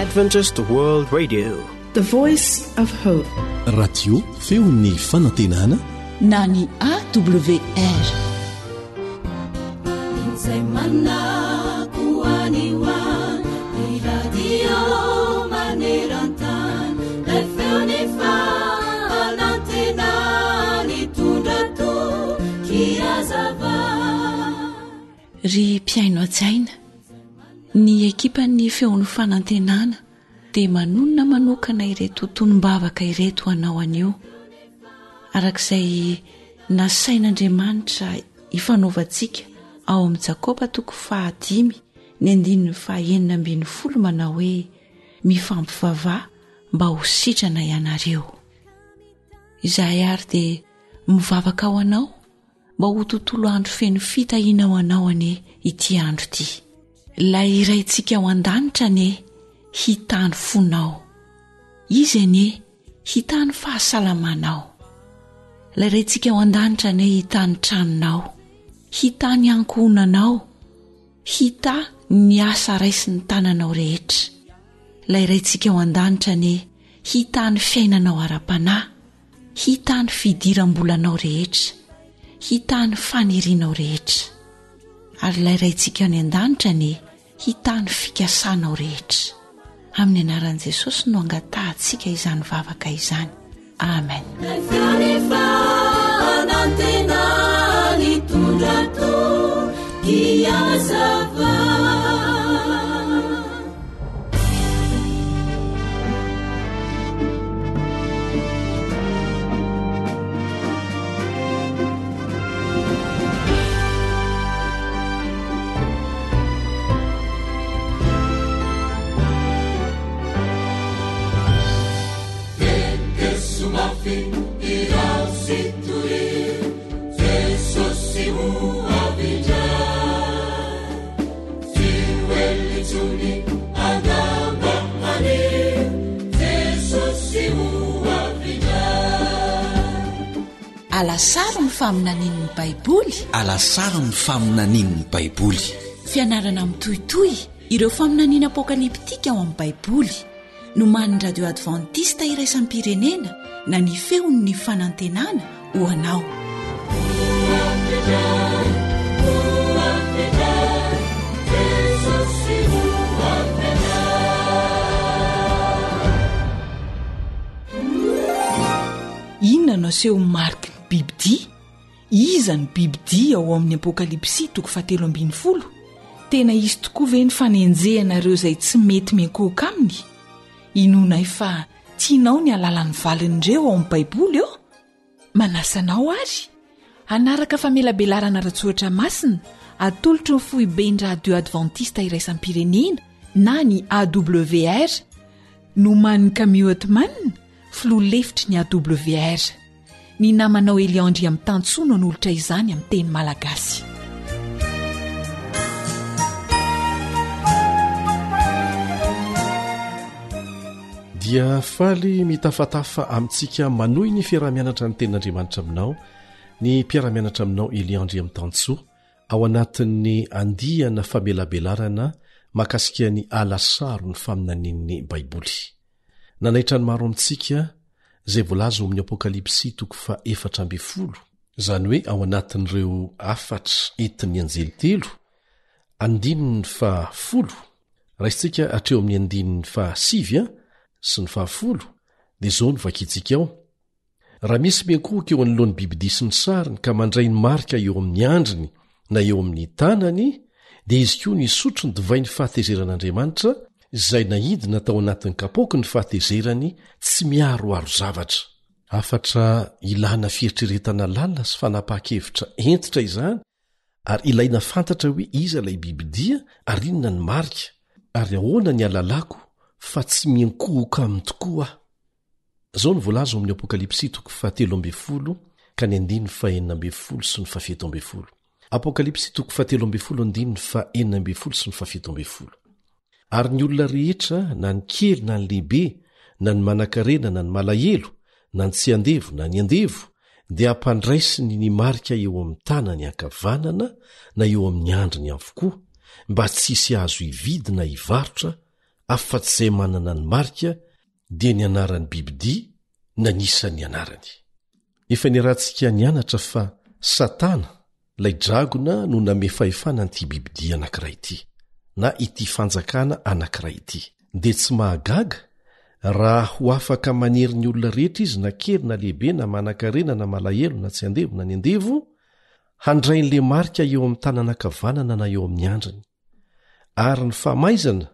Adventist World Radio, the voice of hope. Radio feon'ny fanantenana na ny AWR. Ry mpiaino an-tsaina, ny ekipan'ny feon'ny fanantenana dia manonona manokana ireto tonombavaka ireto hanao anio, arak'izay nasain'Andriamanitra hifanaovantsika ao amin'ny Jakoba 5:9 manao hoe mifampivavah mba ho sitrana ianareo. Izahay ary dia mivavaka ao anao mba ho tontolo andro feno fitahiana ao anao ane ity andro ity. Ilay iraintsika ao an-danitra ane hitany fonao, izy ane hitany fahasalamanao. Ilay iraintsika ao an-danitra ane hitany tranonao, hitany ankohonanao, hita ny asa raisin'ny tananao rehetra. Ilay iraintsika ao an-danitra ane hitany fiainanao ara-panahy, hitany fidiram-bolanao rehetra, hitany fanirianao rehetra. Ary ilay raintsika any an-danitra ne hitany fikasanao rehetra. Amin'ny anaran'i Jesosy no angatahantsika izany vavaka izany. Amen. Alasaro ny faminanin'ny Baiboly. Alasaro ny faminanin'ny Baiboly. Fianarana mitohitohy ireo faminaniana apokaliptika ao amin'ny Baiboly. Noman'ny radio Adventista iraisam-pirenena na ny feon'ny fanantenana ho anao. Inona no aseho mariky ny bibidia? Iza ny bibidia ao amin'ny apokalipsy 7:12? Tena izy tokoa ve ny fanenjehanareo izay tsy mety miankohaka aminy? Inonay fa tianao ny alalan'ny valin'ireo ao amin'ny Baiboly eo? Manasanao ary anaraka famelabelarana ratsoatra masina atolotro ny foiben'ny radio Adventista iraisam-pirenena na ny AWR no man'ny Camille Otman filoha lefitry ny AWR. Ny namanao Eliandry amin'ny tantsoa no olotra izany amin'ny teny malagasy. Dia faly mitafatafa amintsika manohy ny fiarah-mianatra ny tenin'Andriamanitra aminao, ny mpiara-mianatra aminao Eliandry amin'ny tantsoa ao anatin'ny andihana famelabelarana mahakasika ny alasaro ny faminanin'ny Baiboly. Nanaitra ny maro amintsika izay voalaza amin'ny apokalipsy 4:12, izany hoe ao anatin'ireo 4 etin'ny anjely 3, andininy 10, raisitsika hatreo amin'ny andininy 9 sy ny 10, dia izao no vakitsika ao. Raha misy miankohaka eo anoloan'ny bibidia sy ny sariny ka mandray ny marika eo amin'ny andriny na eo amin'ny tanany, dia izy koa nisotro ny divay ny fahatezeran'Andriamanitra izay nahidina tao anatin'ny kapoky ny fahatezerany tsy miaroaro zavatra. Afatra ilana fieritreretana lalina sy fanapaha-kevitra entitra izany, ary ilaina fantatra hoe iza ilay bibidia ary inona ny marika, ary ahoana ny alalako fa tsy miankohoka aminy tokoa aho. Zao ny voalaza amin'ny apokalipsy 13:12 ka ny 9:12 sy ny 17. Apokalipsy 13:12 sy ny 17. Ary ny olona rehetra na ny kely na ny lehibe na ny manan-karena na ny malahelo na ny tsy andevo na ny andevo dia hampandraisiny ny marika eo amin'ny tanany ankavanana na eo amin'ny andriny avokoa, mba tsy hisy azo hividy na hivarotra afa-tsy izay manana ny marika dia ny anaran'ny bibidia nanisany anarany. Efa niarahantsika nianatra fa Satana ilay dragona no name fahefana an'ity bibidia anankiray ity na ity fanjakana anankiray ity. Dia tsy mahagaga raha ho afaka manery ny olona rehetra izy na kely na lehibe na manan-karena na malahelo na tsy andevo na ny andevo handrain'le marika eo amin'ny tanana ankavanana na eo amin'ny andrany. Ary ny famaizana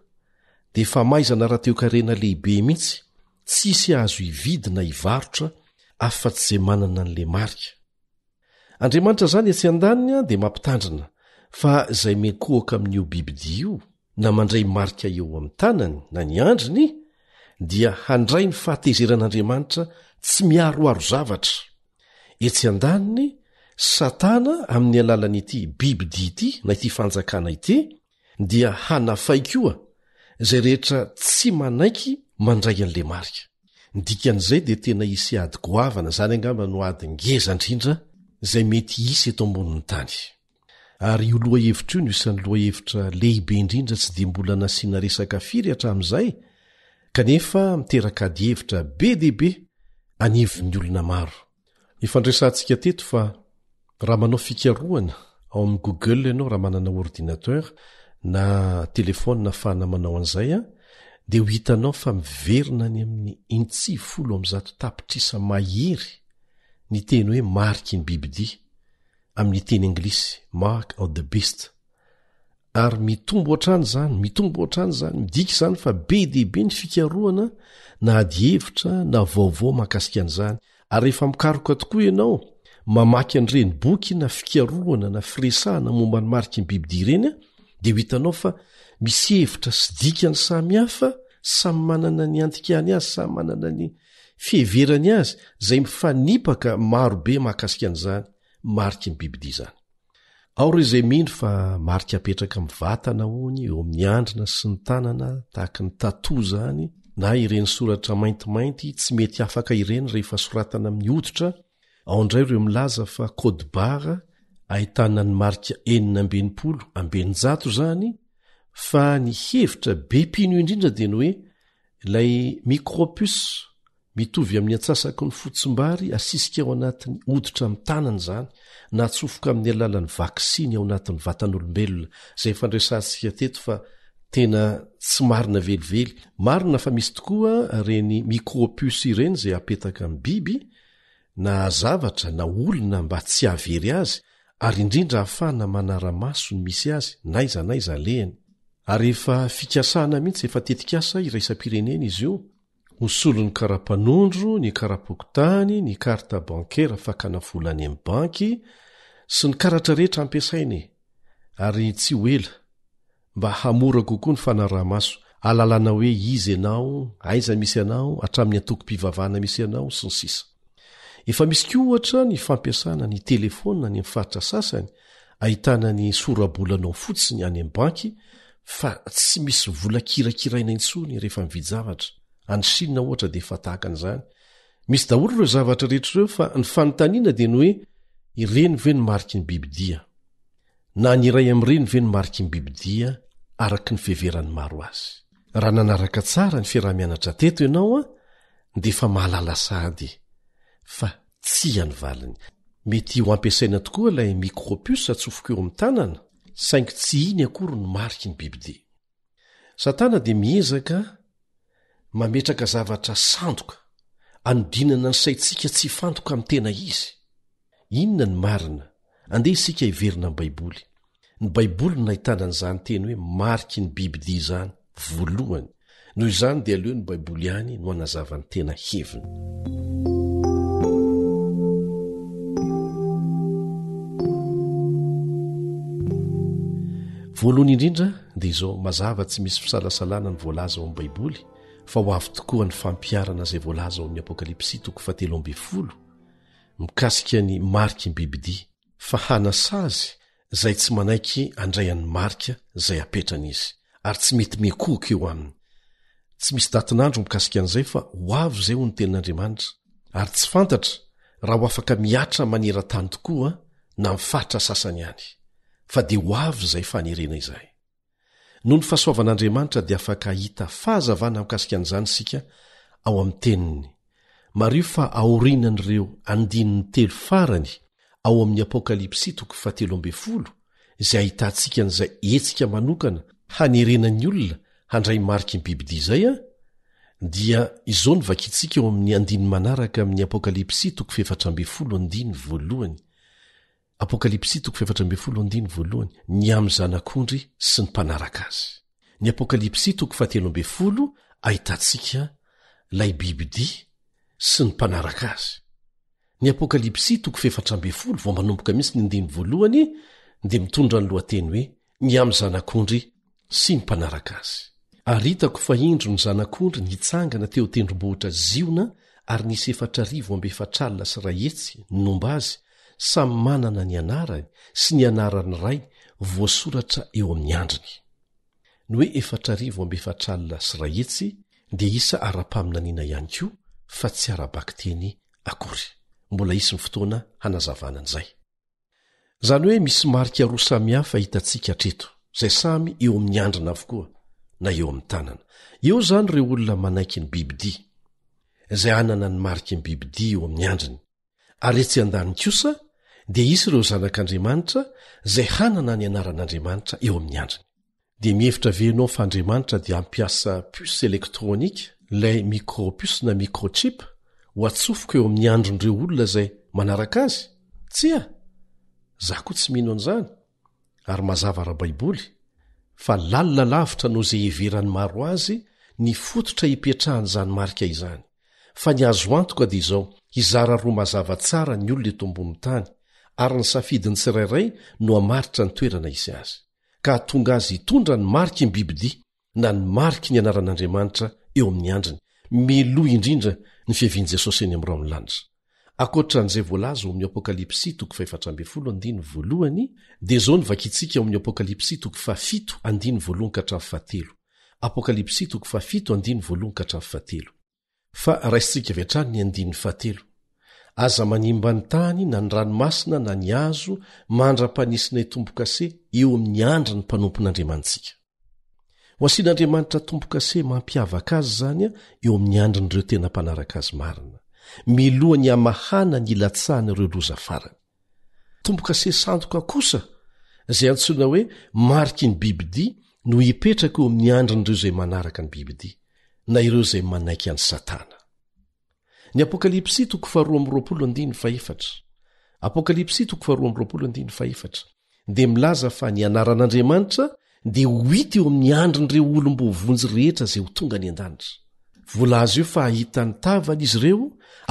dia famaizana raha-teokarena lehibe mihitsy, tsisy azo ividy na ivarotra afa-tsy izay manana an'le marika. Andriamanitra zany etsy an-daniny dia mampitandrina fa izay mekohaka amin'io bibidia io na mandray marika eo amin'ny tanany na ny andriny dia handray ny fahatezeran'Andriamanitra tsy miaroaro zavatra. Etsy an-daniny Satana amin'ny alalan'ity bibidia ity na ity fanjakana ity dia hanafay koa izay rehetra tsy manaiky mandray an'le marika. Ny dikan'izay dia tena hisy ady goavana, zany angamba no ady ngeza indrindra izay mety hisy eto ambonin'ny tany. Ary io loha hevitra io no isan'ny loha hevitra lehibe indrindra tsy dia mbola nasiana resaka firy hatramin'izay, kanefa miteraka ady hevitra be dehibe anivon'ny olona maro. Ifandresantsika teto fa raha manao fikarohana ao amin'ny Google ianao raha manana ordinateur na telefona fana manao an'izay dia ho hitanao fa miverina ny amin'ny 910 tapitrisa mahery ny teny hoe mariky ny bibidia amin'ny teny anglisy mark of the beast. Ary mitombo hatrany zany midika izany fa be dehibe ny fikarohana na ady hevitra na vaovao mahakasika an'izany. Ary rehefa mikaroka tokoa ianao mamaky an'ireny boky na fikarohana na firesahana momba ny mariky ny bibidia ireny dia ho hitanao fa misy hevitra sy dikany samihafa, samy manana ny antikany azy, samy manana ny fiheverany azy izay mifanipaka marobe mahakasika an'izany mariky ny bibidia izany. Ao ireo izay mino fa marika apetraka amin'ny vatana hony eo amin'ny andrina sy ny tanana tahaka ny tato zany na ireny soratra maintimainty tsy mety afaka ireny rehefa soratana amin'ny hoditra. Ao indray ireo milaza fa code-barre ahitana ny marika 490 zany, fa ny hevitra be pino indrindra dia ny hoe ilay micropus mitovy amin'ny antsasaky ny fotsim-bary asisika ao anatin'ny hoditra amin'ny tanany zany na atsofoka amin'ny alalan'ny vaksiny ao anatin'ny vatan'olombelona. Izay fandresantsika teto fa tena tsy marina velively. Marina fa misy tokoa reny micropus ireny izay apetaka amin'ny biby na zavatra na olona mba tsy havery azy, ary indrindra ahafahana manara-maso ny misy azy naiza lehany. Ary efa fikasana mihitsy efa tetikasa iraisam-pirenena izy io, hosolo ny karapanondro, ny karapokotany, ny karta bankera fakana vola any amin'ny banky sy ny karatra rehetra ampiasainy. Ary tsy ho ela mba hamora kokoa ny fanaraha-maso, alalana hoe izy ianao, aiza misy anao, hatramin'ny antoko-pivavahana misy anao sy ny sisa. Efa misy koa ohatra ny fampiasana ny telefona ny faritra sasany, ahitana ny sorabolanao fotsiny any amin'ny banky fa tsy misy vola kirakiraina intsony rehefa mividy zavatra. Any Chine ohatra dia efa tahaka an'izany. Misy daholo ireo zavatra rehetra ireo fa ny fanontaniana dia ny hoe ireny ve ny mariky ny bibidia na ny iray amin'ireny ve ny mariky ny bibidia araka ny fiheveran'ny maro azy. Raha nanaraka tsara ny fiarah-mianatra teto ianao dia efa mahalala sahady fa tsy hanyvaliny. Mety ho ampiasaina tokoa ilay micropus atsofoka eo amin'ny tanana, saingy tsy iny akory ny mariky ny bibidia. Satana dia miezaka mametraka zavatra sandoka anodinana ny saintsika tsy fantoka amin'ny tena izy. Inona ny marina? Andeha isika hiverina amin'ny Baiboly. Ny Baiboly no nahitana an'izany teny hoe mariky ny bibidia izany voalohany. Noho izany dia aleo ny Baiboly ihany no hanazava ny tena heviny. Voalohany indrindra dia izao mazava tsy misy fisalasalana ny voalaza ao amin'ny Baiboly, fa ho avy tokoa ny fampiarana izay voalaza ao amin'ny Apokalipsy 7:12 mikasika ny mariky ny bibidia, fa hanasa azy izay tsy manaiky handray an'ny marika izay apetrana izy ary tsy mety mekoka eo aminy. Tsy misy datin'andro mikasika an'izay fa ho avy izay ho ny tenin'Andriamanitra, ary tsy fantatra raha ho afaka miatra maneran-tany tokoa na mifaritra sasany ihany, fa dia ho avy izay fanerena izay. noho ny fahasoavan'andriamanitra dia afaka hita fahazavana mikasika an'izany sika ao amin'ny teniny. Mario fa aorinan'ireo andininy telo farany ao amin'ny apokalipsy 3:10 izay ahitantsika an'izay hetsika manokana hanerenan'ny olona handray mariky ny bibidi izay dia izao novakitsika eo amin'ny andiny manaraka amin'ny apokalipsy 4:11 apokalipsy 4:11 ny amin'ny zanak'ondry sy ny mpanaraka azy. Ny apokalipsy 13 ahitantsika lay bibidi sy ny mpanaraka azy. Ny apokalipsy 4:10 vao manomboka mihitsy ny andiny voalohany dia mitondra ny lohateny hoe ny amin'ny zanak'ondry sy ny mpanaraka azy. Ary hitako fa indro ny zanak'ondry nitsangana teo tendrombohitra ziona ary nisy 4,400 sy rahetsy nomba azy samy manana ny anarany sy ny anarany ray voasoratra eo amin'ny andriny. Ny hoe 4,400 sy rahetsy dia isa ara-paminaniana ihany koa fa tsy ara-bakteny akory. Mbola isy ny fotoana hanazavana an'izay. Zany hoe misy marika roa samihafa hitantsika hatreto izay samy eo amin'ny andrina avokoa na eo amin'ny tanana. Eo zany ireo olona manaiky ny bibidi izay anana ny mariky ny bibidi eo amin'ny andriny. Ary etsy an-daniny kosa dia isy ireo zanak'Andriamanitra izay hanana ny anaran'Andriamanitra eo amin'ny andriny. Dia mihevitra venao fa Andriamanitra dia ampiasa puce elektronika, ilay micropuce na microchip ho atsofoka eo amin'ny andron'ireo olona izay manaraka azy? Tsia! Za koa tsy mino an'izany. Ary mazava ara-baiboly fa lalina lavitra noho izay heverany maro azy ny fototra hipetrahan'izany marika izany. Fa ny azo antoka dia izao, hizara roa mazava tsara ny olona eto ambony tany, ary ny safidiny tsirairay no hamaritra ny toerana isy azy. Ka tonga azy hitondra ny mariky ny bibidi na ny mariky ny anaran'Andriamanitra eo amin'ny andriny, miloa indrindra ny fiavian'i Jesosy eny amin'ny raon'ny lanitra. Akoatran'izay voalaza ao amin'ny apokalipsy 4:11 dia izao novakitsika ao amin'ny apokalipsy 7:1-7 apokalipsy 7:1-7 fa raisitsika avy hatrany ny 1:7 aza manimba ny tany na ny ranomasina na ny azo mandra-panisina tombokase eo amin'ny andra ny mpanompon'Andriamantsika. Ho asian'Andriamanitra tombokase mampiavaka azy zany eo amin'ny andrin'ireo tena mpanaraka azy marina, milohany hamahana ny ilatsahana ireo loza farany. Tombokase sandoka kosa izay antsoina hoe mariky ny bibidi no hipetraka eo amin'ny andrin'ireo izay manaraka ny bibidi na ireo izay manaiky any Satana. Ny apokalipsy 2:20 apokalipsy 2:20 dia milaza fa ny anaran'Andriamanitra dia ho hita eo amin'ny andrin'ireo olom-bovonjy rehetra izay ho tonga ny an-danitra. Volaza io fa ahitany tavany izy ireo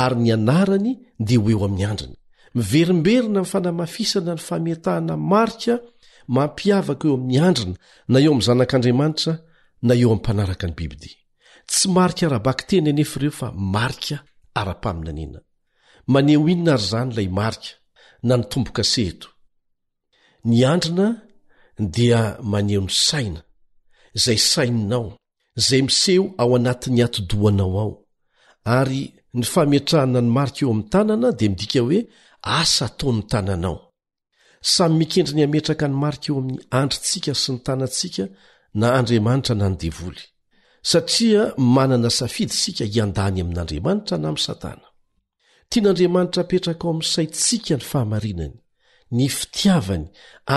ary ny anarany dia ho eo amin'ny andriny. Miverimberina ny fanamafisana ny fametahana marika mampiavaka eo amin'ny andrina na eo amin'ny zanak'Andriamanitra na eo amin'ny mpanaraka ny bibidi. Tsy marika ara-bakteny anefa ireo fa marika ara-paminaniana. Maneho inona ary zany ilay marika na ny tombokase eto? Ny andrina dia maneho ny saina, izay saininao, izay miseho ao anatin'ny atidohanao ao. Ary ny fametrahana ny marika eo amin'ny tanana dia midika hoe asa ataon'ny tananao. Samy mikendry ny ametraka ny marika eo amin'ny andritsika sy ny tanantsika na Andriamanitra na ny devoly. Satria manana safidy sika hiandany amin'Andriamanitra na amin'ny Satana. Tian'Andriamanitra apetraka ao amin'ny saitsika ny fahamarinany, ny fitiavany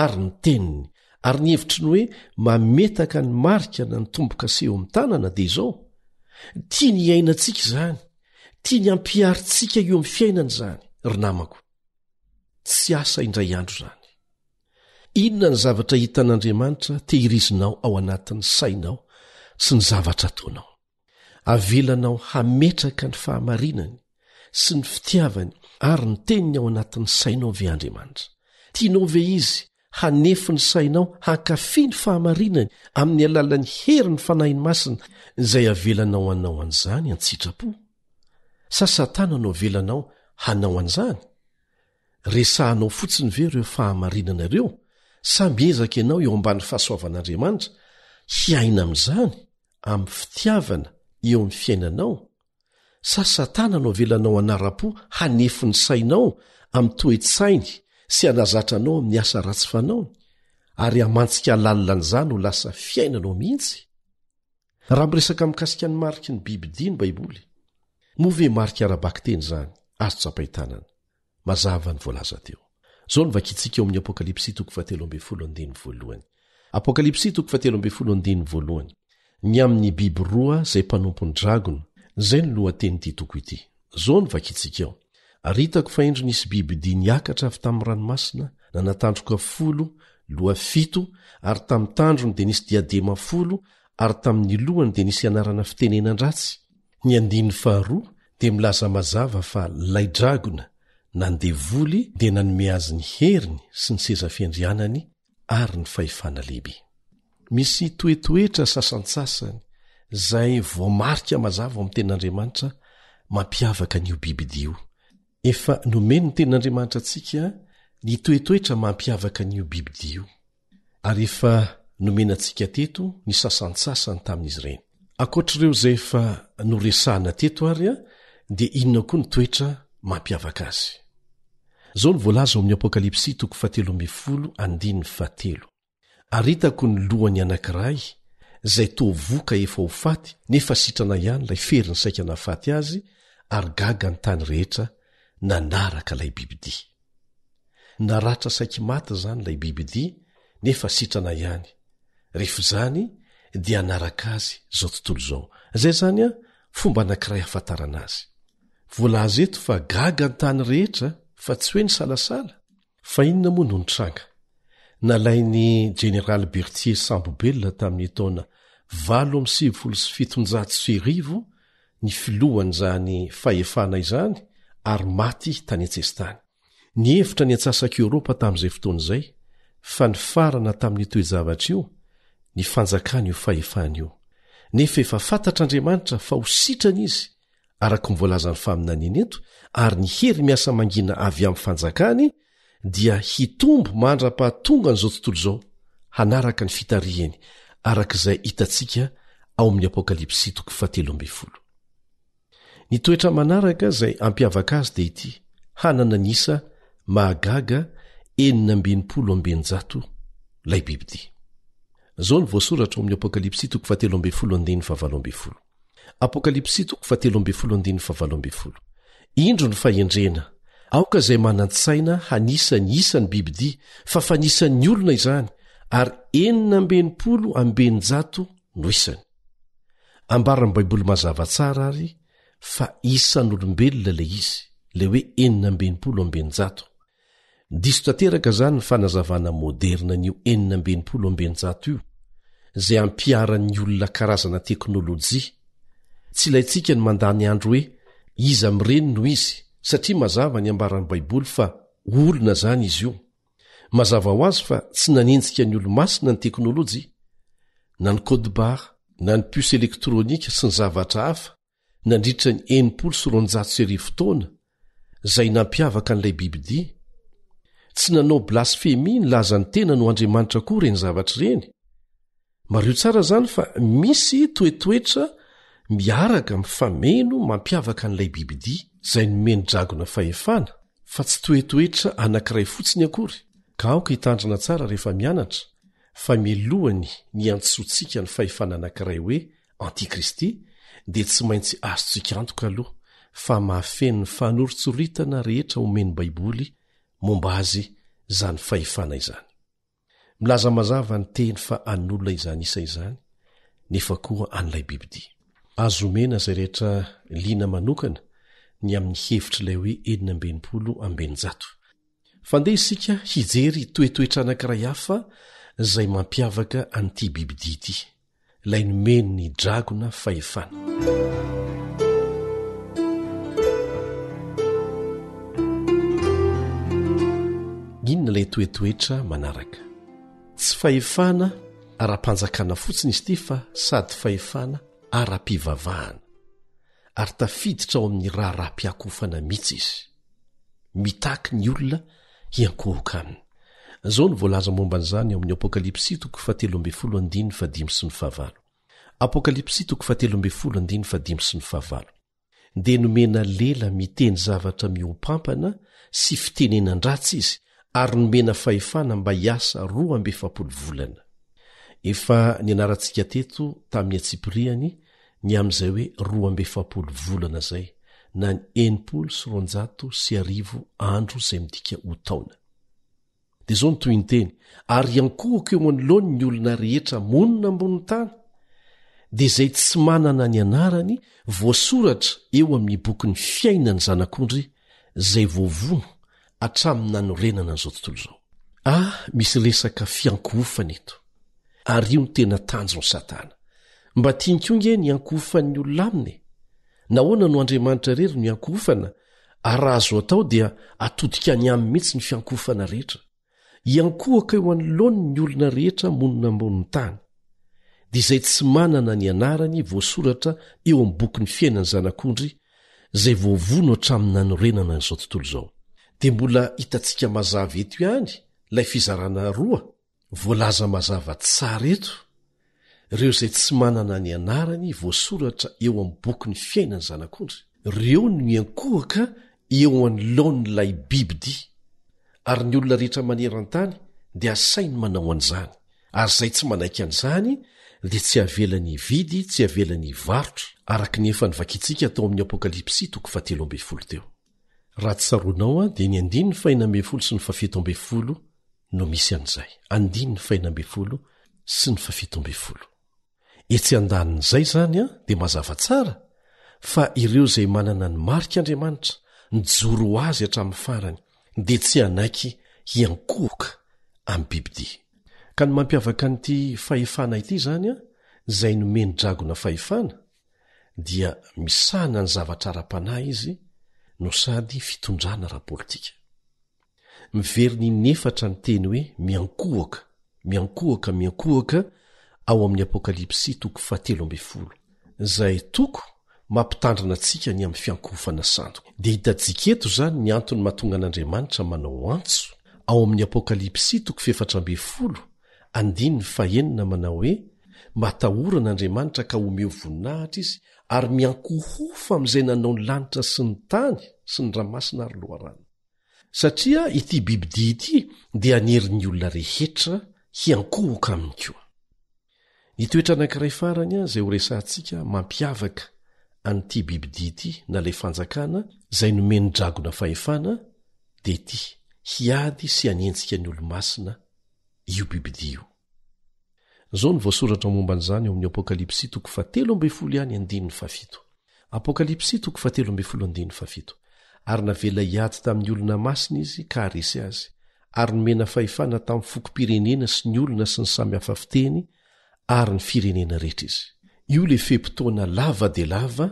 ary ny teniny, ary ny hevitry ny hoe mametaka ny marika na ny tombokase eo amin'ny tanana dia izao. Tia ny iainantsika izany, tia ny ampiaritsika eo amin'ny fiainana izany, ry namako. Tsy asa indray andro izany. Inona ny zavatra hitan'Andriamanitra tehirizinao ao anatin'ny sainao sy ny zavatra ataonao? Avelanao hametraka ny fahamarinany sy ny fitiavany ary ny teniny ao anatin'ny sainao ve Andriamanitra? Tianao ve izy hanefi ny sainao hankafy ny fahamarinany amin'ny alalan'ny hery ny fanahiny masina izay avelanao anao an'izany an-tsitrapo? Sa Satana no avelanao hanao an'izany? Resahanao fotsiny ve ireo fahamarinana ireo? Sa miezaka ianao eo ambany fahasoavan'Andriamanitra hiaina amin'izany amin'ny fitiavana eo amin'ny fiainanao? Sa Satana no avelanao anara-po hanefi ny sainao amin'ny toe-tsainy sy hanazatranao amin'ny asa ratsy fanaony? ary amantsika lalilanyizany ho lasa fiainanao mihitsy. Raha miresaka mikasika ny mariky ny bibidia ny baiboly, moa ve marika arabaky teny zany azo tsapaitanana? Mazava ny voalaza teo. Zao ny vakitsika eo amin'ny Apokalipsy 3:1. Apokalipsy 3:1. Ny amin'ny biby roa zay mpanompony dragona, zay ny lohatenyity toko ity. Zao ny vakitsika eo. Aritako fa indro nisy bibidia niakatra avy tamin'ny ranomasina, nanatandroka 10, loha 7, ary tamin'ny tandrony dia nisy diadema 10, ary tamin'ny lohany dia nisy anarana fitenenan-dratsy. Ny andiny faharoa dia milaza mazava fa lay dragona nandevoly dia nanome azy ny heriny sy ny seza fiandrianany ary ny fahefana lehibe. Misy toetoetra sasantsasany zay voamarika mazava ao amin'ny tenin'Andriamanitra mampiavaka an'io bibidia io. Efa nomeny ny tenin'Andriamanitra antsika ny toetoetra mampiavaka an'io bibidia io, ary efa nomena antsika teto ny sasantsasany tamin'izy ireny. Ankoatr'ireo zay efa noresahana teto ary dia inona koa ny toetra mampiavaka azy? Zao ny voalaza ao amin'ny Apokalipsy 3:7. Aritako ny lohany anankiray zay toa voka efa ho faty, nefa sitrana ihany lay feriny saika nafaty azy, ary gaga ny tany rehetra nanaraka lay bibidia. Naratra saiky mata zany lay bibidia, nefa sitrana ihany. Rehefa zany dia anaraka azy zao tontolo zao. Zay zany fomba anankiray hafantarana azy. Voalaza eto fa gaga ny tany rehetra, fa tsy hoe ny salasala. Fa inona moa no nitranga? Nalainy Général Berthier Sambobelona tamin'ny taona 1770 ny filohany zany fahefana izany, ary maty tany Antsesitany. Ny hevitra ny antsasaka Eoropa tamin'izay fotoana izay fa ny farana tamin'ny toe-javatra io ny fanjakana io fahefana io. Nefa efa fantatr'Andriamanitra fa ho sitrana izy araka mivoalaza ny faminaniana eto, ary ny hery miasa mangina avy amin'ny fanjakany dia hitombo mandra-pahatonga n'izao tontolo zao, hanaraka ny fitarihany arak'izay hitantsika ao amin'ny Apokalipsy 3:7. Ny toetra manaraka zay ampiavaka azy dia ity: hanana nisa mahagaga 720 lay bibidia. Zao ny voasoratra ao amin'ny Apokalipsy 3:7. Apokalipsy 3:7. Indro ny fahendrena, aoka zay manan-tsaina hanisa ny isa ny bibidia, fa fanisan'ny olona izany, ary 720 no isany. Ambarany Baiboly mazava tsara ary fa isan'olombelona le izy, le hoe 720. Diso tanteraka zany ny fanazavana moderna n'io 720 io, zay ampiaran'ny olona karazana teknôlôjia. Tsy ilayntsika ny mandany andro hoe iza mireny no izy, satria mazava ny ambaran'ny Baiboly fa olona zany izy io. Mazava ho azy fa tsy nanenjika ny olo-masina ny teknôlôjia, na ny code-barre, na ny puce elektrônika sy ny zavatra hafa, nandritra ny 990 taona zay nampiavaka an'ilay bibidia. Tsy nanao blasfemi ny laza ny tena no Andriamanitra koa reny zavatra reny. Mario tsara zany fa misy toetoetra miaraka mifameno mampiavaka an'ilay bibidia zay nomeny dragona fahefana, fa tsy toetoetra anankiray fotsiny akory. Ka aoka hitandrina tsara rehefa mianatra fa milohany ny antsotsika ny fahefana anankiray hoe antikristy, dia tsy maintsy azontsika antoka aloha fa mahafeno ny fanoritsoritana rehetra omeny Baiboly momba azy zany fahefana izany. Milaza mazava ny teny fa an'olona izany isa izany, nefa koa an'ilay bibidia. Azo omena zay rehetra liana manokana ny amin'ny hevitr'ilay hoe 720. Fandeha isika hijery toetoetra anankiray hafa zay mampiavaka an'ity bibidia ity, ilay nomeny ny dragona fahefana. Inona ilay toetoetra manaraka? Tsy fahefana ara-panjakana fotsiny izy ity, fa sady fahefana ara-pivavahana, ary tafiditra ao amin'ny raha-piakofana mihitsy izy, mitaky ny olona hiankohoka aminy. Zao ny voalaza momba an'izany ao amin'ny Apokalipsy 3:7. Apokalipsy 3:7. Dia nomena lela miteny zavatra miompampana sy fitenenan-dratsy izy, ary nomena fahefana mba hiasa 27 volana. Efa nianarantsika teto tamin'ny Atsipriany ny am'izay hoe 27 volana zay na ny 790 andro zay midika ho taona. De zao ny toy ny teny, ary iankohako eo manoloany ny olona rehetra monina ambony tany, de zay tsy manana ny anarany voasoratra eo amin'ny bokyny fiainany zanak'ondry zay voavono hatramin'ny nanorenana an'izao tontolo zao. Misy resaka fiankohofana eto. Ary io ny tena tanjony Satana. Mba tiankonge ny ankohofan'ny olona aminy. Nahoana no Andriamanitra rery ny ankohofana, ary raha azo atao dia atodika any aminy mihitsy ny fiankohofana rehetra. Iankohaka eo anoloany ny olona rehetra monina ambonin'ny tany, dia izay tsy manana ny anarany voasoratra eo amin'ny boky ny fiainany zanak'ondry zay voavono hatramin'ny nanorenana an'izao tontolo zao. Dia mbola hitantsika mazava eto ihany ilay fizarana roa voalaza mazava tsara eto, ireo izay tsy manana ny anarany voasoratra eo amin'ny boky ny fiainany zanak'ondry, ireo no miankohaka eo anoloan'ilay bibidia. Ary ny olona rehetra maneran-tany dia asainy manao an'izany, ary izay tsy manaiky an'izany dia tsy avelany vidy, tsy avelany varotra, araka ny efa nivakitsika tao amin'ny Apokalipsy 7:12 teo. Raha tsy saronao dia ny 9:12 sy ny 7:12 no misy an'izay. 9:12 sy ny 7:12. Etsy andanin'izay zany dia mazava tsara fa ireo izay manana ny marik'Andriamanitra nijoro ho azy hatramin'ny farany dia tsy hanaiky hiankohoka amin'ny bibidia. Ka ny mampiavaka an'ity fahefana ity zany izay nomeny dragona fahefana dia misahana ny zavatra ara-panahy izy no sady fitondrana ara-politika. Miveriny nefatra ny teny hoe miankohaka, miankohaka, miankohaka ao amin'ny Apokalipsy 7:12 izay toko mampitandrina antsika ny amin'ny fiankohofana sandoka. Dia hitantsika eto zany ny antony mahatonga an'Andriamanitra manao antso ao amin'ny Apokalipsy 4:12 andiny 9 manao hoe matahora n'Andriamanitra ka omeo voninahitra izy ary miankohofa amin'izay nanao ny lanitra sy ny tany sy ny ranomasina ary loharano. Satria ity bibidia ity dia anerin'ny olona rehetra hiankohoka aminy koa. Ny toetra anankiray farany izay ho resantsika mampiavaka an'ity bibidia ity na ilay fanjakana izay nomeny dragona fahefana dia ity hiady sy hanenjika ny olo-masina io bibidia io. Zao ny voasoratra momban'izany eo amin'ny Apokalipsy 7:17. Apokalipsy 7:17. Ary navela hiady tamin'ny olona masina izy ka haresy azy, ary nomena fahefana tamin'ny fokom-pirenena sy ny olona sy ny samy hafa fiteny ary ny firenena rehetra izy. Io le fepotona lava dia lava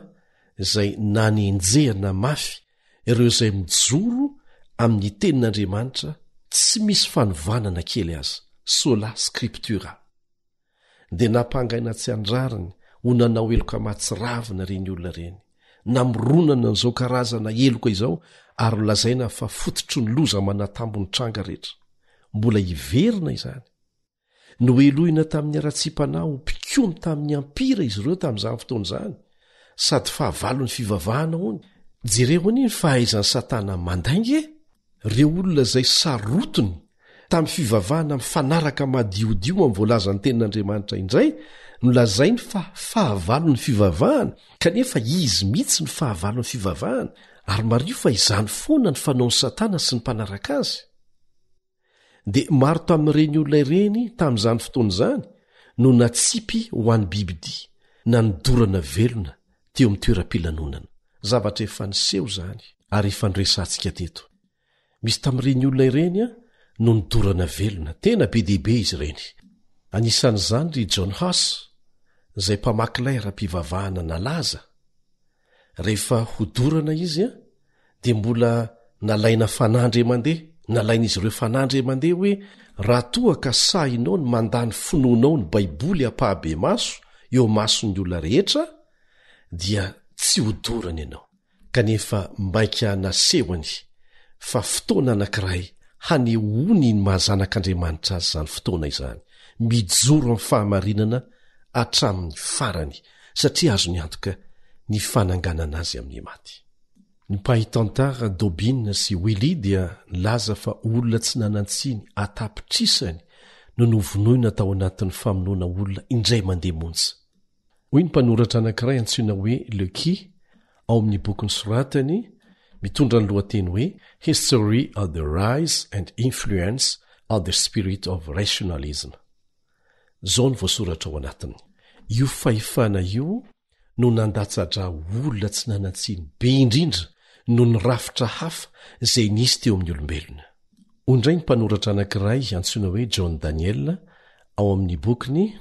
izay nanenjehana mafy ireo izay mijoro amin'ny tenin'Andriamanitra tsy misy fanovanana kely aza, sola scriptura. Dia nampangaina tsy andrariny ho nanao eloka matsiravina reny olona reny, namoronana n'izao karazana eloka izao ary lazaina fa fototry ny loza manatambony tranga rehetra. Mbola hiverina izany. Noelohina tamin'ny ara-tsimpanao ho mpikomy tamin'ny ampira izy ireo tamin'izany fotoana izany, sady fahavalony fivavahana hony. Jereo any ny fahaizan'ny Satana mandainge, ireo olona izay sarotony tamin'ny fivavahana mifanaraka madiodio amin'ny voalazan'ny tenin'Andriamanitra indray, nolazainy fa fahavalony fivavahana, kanefa izy mihitsy ny fahavalony fivavahana, ary mario fa izany foana ny fanaon'ny Satana sy ny mpanaraka azy. Dia maro tamin'ireny olona ireny tamin'izany fotoana izany no natsipy ho an'ny bibidia na nidorana velona teo amin'ny toeram-pilanonana. Zavatra efa niseho zany ary efa niresantsika teto. Misy tamin'ireny olona ireny no nidorana velona, tena be dehibe izy ireny. Anisan'izany ry John Huss izay mpamakilay ara-pivavahana nalaza. Rehefa hodorana izy dia mbola nalaina fanandry mandeha, nalain'izy ireo fanandry mandeha hoe raha toa ka sahinao ny mandany finoanao ny baiboly ampahabe maso eo mason'ny olona rehetra dia tsy hodorana ianao. Kanefa mbaika nasehony fa fotoana anankiray hanehoany ny mahazanak'Andriamanitra azy zany fotoana izany, mijoro amin'ny fahamarinana hatramin'ny farany, satria azo ny antoka ny fananganana azy amin'ny maty. ny mpahitantara Dobin sy Willy dia laza fa olona tsy nanantsiny atapitrisany no novonoina tao anatin'ny famonoana olona indray mandeha montsy. Hoy ny mpanoratra anankiray antsoina hoe Lecky ao amin'ny bokyny soratany mitondra ny lohateny hoe History of the Rise and Influence of the Spirit of Rationalism. Zao ny voasoratra ao anatiny. Io fahefana io no nandatsadra olona tsy nanantsiny be indrindra no ny rafitra hafa izay nisy teo amin'ny olombelona. Ondray ny mpanoratra anankiray antsoina hoe John Daniel ao amin'ny bokyny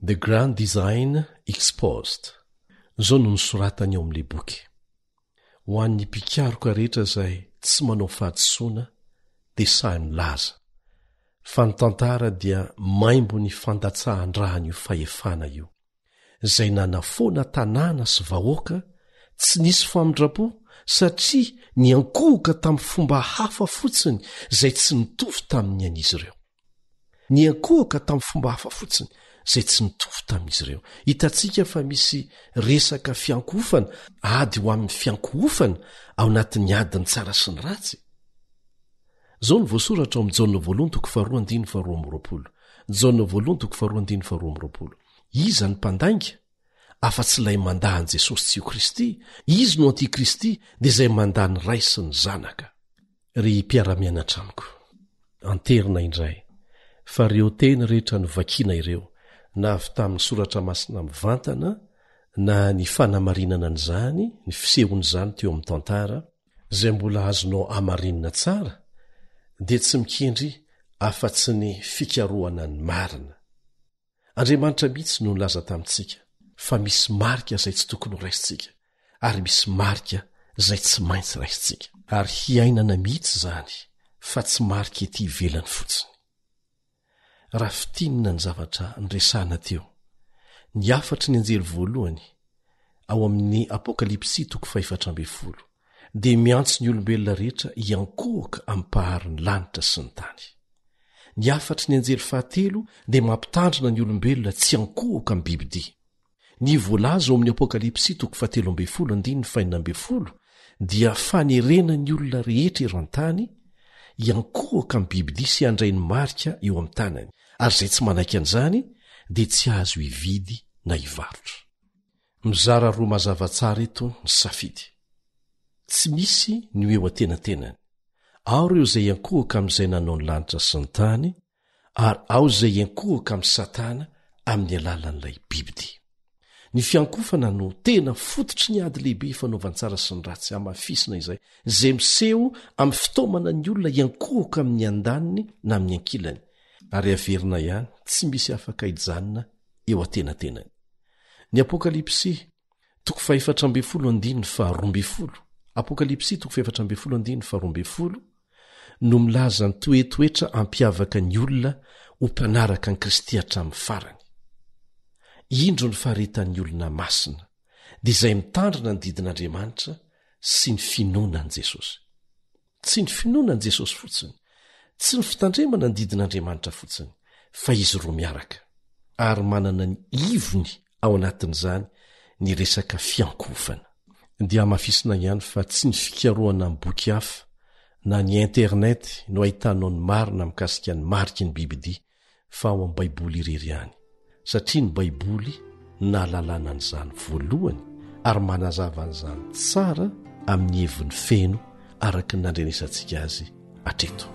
The Grand Design Exposed. Zao no nisoratany ao amin'ilay boky. Ho an'ny mpikaroka rehetra izay tsy manao fahadisoana dia sahy milaza. Fa ny tantara dia maimbo ny fandatsahan-drahany io fahefana io, izay nanafoana tanàna sy vahoaka tsy nisy famindrapo satria niankohoka tamin'ny fomba hafa fotsiny izay tsy nitovy tamin'ny an'izy ireo. Niankohoka tamin'ny fomba hafa fotsiny izay tsy nitovy tamin'izy ireo. Hitantsika fa misy resaka fiankohofana ady ho amin'ny fiankohofana ao anatin'ny adiny tsara sy ny ratsy. Zao ny voasoratra ao amin'ny Jaona voalohany toko faharoa andiny faharoa amby roapolo. Jaona voalohany toko faharoa andiny faharoa amby roapolo. Iza ny mpandainga? Afa tsy ilay mandahan Jesosy tsy io Kristy. Izy no antikristy dia izay mandany ray sy ny zanaka. Ry mpiara-mianatra amiko, anterina indray fa ireo teny rehetra novakiana ireo, na avy tamin'ny soratra masina mivantana na ny fanamarinana an'izany, ny fisehon'izany teo amin'ny tantara, izay mbola azonao amarinina tsara, dia tsy mikendry afa-tsy ny fikarohana ny marina. Andriamanitra mihitsy no nilaza tamintsika fa misy marika izay tsy tokony ho raisitsika, ary misy marika izay tsy maintsy raisitsika. Ary hiainana mihitsy izany fa tsy marika ety ivelany fotsiny. Raha fitinina ny zavatra nresahana teo, ny afatry ny anjely voalohany ao amin'ny Apokalipsy toko 4:12 dia miantso ny olombelona rehetra hiankohoka amin'ny paharin'ny lanitra sy ny tany. Ny afatry ny anjely fahatelo dia mampitandrina ny olombelona tsy hankohoka amin'ny bibidia. Ny voalaza ao amin'ny Apokalipsy toko 7:12 dia fanerena ny olona rehetra ero an-tany hiankohoka amin'ny bibidia sy handray ny marika eo amin'ny tanany, ary izay tsy manaiky an'izany dia tsy azo hividy na hivarotra. Mizara roa mazava tsara eto ny safidy. Tsy misy ny eo atenatenany. Ao ireo izay hiankohoka amin'izay nanao ny lanitra sy ny tany, ary ao izay hiankohoka amin'ny Satana amin'ny alalan'ilay bibidia. Ny fiankofana no tena fototry ny ady lehibe fanaovantsara sy ny ratsy amafisina izay miseho amin'ny fitaomana ny olona hiankohoka amin'ny andaniny na amin'ny ankilany, ary averina ihany tsy misy afaka hijanona eo atenatenany. Ny Apokalipsy toko 4:12 Apokalipsy toko 4:12 no milaza ny toetoetra ampiavaka ny olona ho mpanaraka ny Kristy hatramin'ny farany. Indro ny faharetan'ny olona masina, dia izay mitandrina ny didin'Andriamanitra sy ny finoana an' Jesosy. Tsy ny finoana an' Jesosy fotsiny, tsy ny fitandremana ny didin'Andriamanitra fotsiny, fa izy roa miaraka, ary manana ny ivony ao anatin'izany ny resaka fiankofana. Dia mafisina ihany fa tsy ny fikarohana amin'ny boky hafa na ny internet no ahitanao ny marina mikasika ny mariky ny bibidia, fa ao amin'ny Baiboly irery ihany, satria ny Baiboly nahalalana an'izany voalohany ary manazava an'izany tsara amin'ny heviny feno araka ny nandrenesantsika azy hatreto.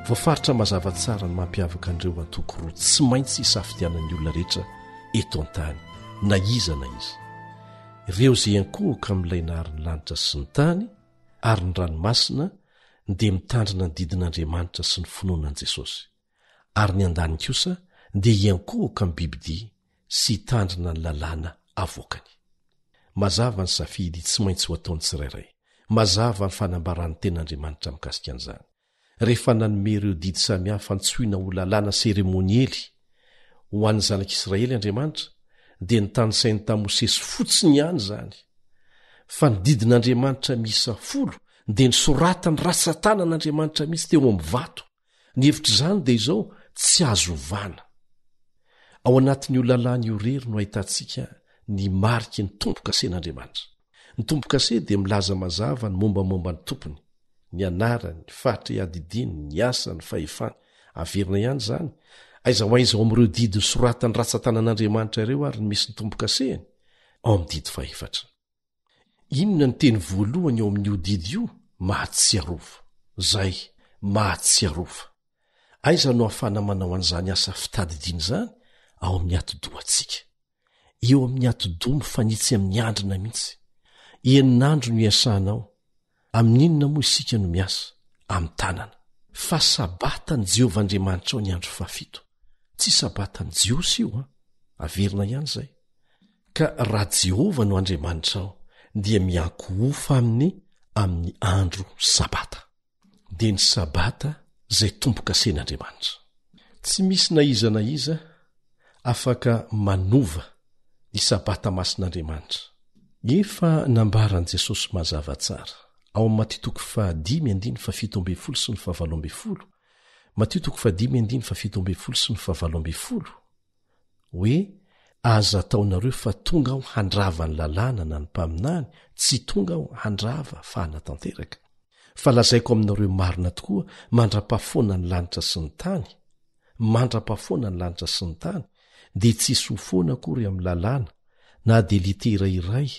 Voafaritra mazava tsara ny mampiavaka an'ireo antoko roa tsy maintsy hisafidianan'ny olona rehetra eto an-tany, na iza na iza. Ireo izay hiankohoka amin'ilay naharin'ny lanitra sy ny tany, ary ny ranomasina dia mitandrina ny didin'Andriamanitra sy ny finoanan'i Jesosy, ary ny andany kosa dia hiankohoka amin'ny bibidia sy hitandrina ny lalàna avoakany. Mazava ny safidy tsy maintsy ho ataony tsirairay. Mazava ny fanambaran'ny ten'Andriamanitra mikasika an'izany. Rehefa nanome ireo didy samihafa antsoina ho lalàna seremoniely ho an'ny zanak'Israely Andriamanitra, dia nitanysainy tamin'i Mosesy fotsiny ihany izany. Fa ny didin'Andriamanitra miisa 10 dia nisoratany ratsan-tanan'Andriamanitra mihitsy teo amin'ny vato. Ny hevitra izany dia izao tsy azo ovana. ao anatin'io lalàna io rery no ahitantsika ny mariky ny tombo-kasen'andriamanitra. Ny tombo-kase dia milaza mazava ny mombamomba ny tompony, ny anarany, ny fahatra iadidiny, ny asa, ny fahefany. Averina ihany izany, aiza ho aiza ao amin'ireo didy soratany ratsan-tanan'andriamanitra ireo ary ny misy ny tombo-kasehany ao amin'ny didy 4. Inona ny teny voalohany ao amin'io didy io? Mahatsiarova. Zay, mahatsiarova. Aiza no ahafana manao an'izany asa fitadidiana izany? Ao amin'ny ati-dohantsika. Eo amin'ny ati-doha mifanitsy amin'ny andrina mihitsy. Enin'andro no iasanao. Amin'inona moa isika no miasa? Amin'ny tanana. Fa sabatany Jehovah Andriamanitra ao ny andro 7. Tsy sabatany jiosy io, averina ihany zay. Ka raha Jehovah no Andriamanitra ao, dia miankohofa amin'ny andro sabata. Dia ny sabata zay tombo-kasen'Andriamanitra. Tsy misy na iza afaka manova ny sabata masin'Andriamanitra. Efa nambaran' Jesosy mazava tsara ao amin'ny Mateo 5:17 sy ny 17. Mateo 5:17 sy ny 17 hoe aza ataonareo fa tonga aho handrava ny lalàna na ny mpaminany, tsy tonga aho handrava fa hanatanteraka. Fa lazaiko aminareo marina tokoa, mandra-pahafoana ny lanitra sy ny tany, mandra-pahafoana ny lanitra sy ny tany, dia tsisy ho foana akory amin'ny lalàna, na dia litera iray,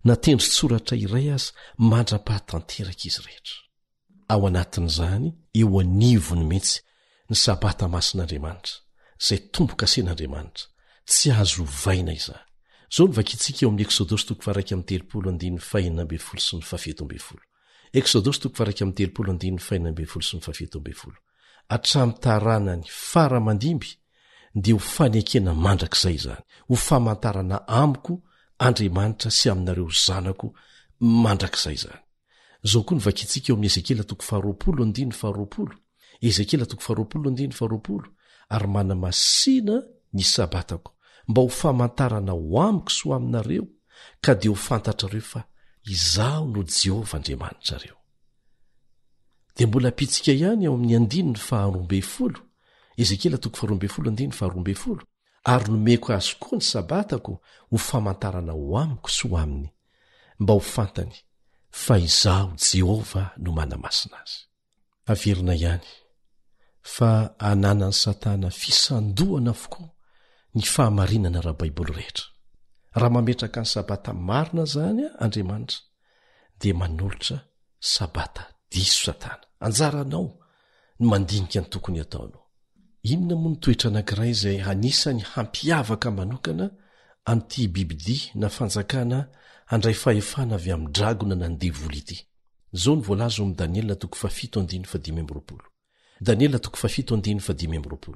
na tendrin-tsoratra iray aza mandra-pahatanteraka izy rehetra. Ao anatin'izany eo anivony mihitsy ny sabata masin'Andriamanitra, zay tombo-kasen'Andriamanitra, tsy azo vaina izany. Zao ny vakitsika eo amin'ny Exodosy 4:13 sy ny 17. Exodosy 4:13 sy ny 17. Atramy taranany faramandimby dia ho fanekena mandrakizay izany, ho famantarana amiko Andriamanitra sy aminareo zanako mandrakizay izany. Zao koa ny vakitsika eo amin'ny Ezekela 20:20. Ezekela 20:20. Ary manamasina ny sabatako mba ho famantarana ho amiko sy ho aminareo, ka dia ho fantatrareo fa izaho no Jehovah Andriamanitrareo. Dia mbola pitsika ihany ao amin'ny 12. Ezekela 12:12. Ary nomeko azy koa ny sabatako ho famantarana ho amiko sy ho aminy, mba ho fantany fa izaho Jehovah no manamasina azy. Averina ihany fa ananany Satana fisandohana avokoa ny fahamarinana raha Baiboly rehetra. Raha mametraka ny sabata marina zany Andriamanitra, dia manolotra sabata diso Satana. Anjaranao ny mandinika ny tokony ataonao. Inona moa ny toetra anankiray izay anisany hampiavaka manokana an'ity bibidia na fanjakana handray fahefana avy amin'ny dragona na ny devoly ity? Zao ny voalaza ao amin'ny Daniela 7:15. Daniela 7:15.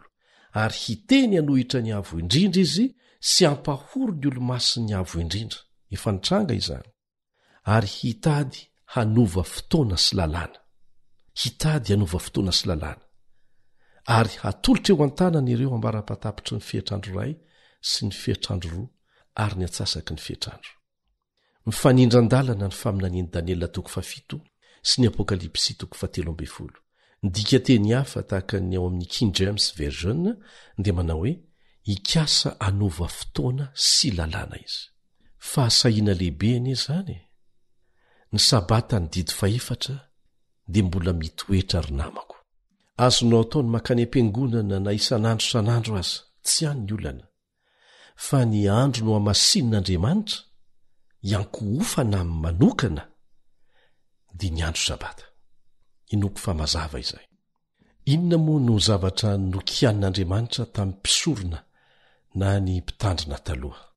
Ary hiteny hanohitra ny avo indrindra izy sy hampahoro ny olo-masiny avo indrindra. Efa nitranga izany. Ary hitady hanova fotoana sy lalàna. Hitady hanova fotoana sy lalàna. Ary hatolotra eo an-tanany ireo ambara-patapitry ny fehitrandro ray sy ny fehitrandro roa ary ny atsasaky ny fehitrandro. Mifanindran-dalana ny faminaniany Daniela 7 sy ny Apokalipsy 13. Ny dika teny hafa tahaka ny ao amin'ny King James Version dia manao hoe ikasa anova fotoana sy lalàna izy. Fahasahiana lehibe anie zany. Ny sabata ny didy 4 dia mbola mitoetra ry namako. Azonao ataony makany am-piangonana na isan'andro san'andro aza, tsy hany ny olana. Fa ny andro no hamasin'Andriamanitra, iankohofana amin'ny manokana, dia ny andro sabata. Inoko fa mazava izay. Inona moa no zavatra nokianin'Andriamanitra tamin'ny mpisorona na ny mpitandrina taloha?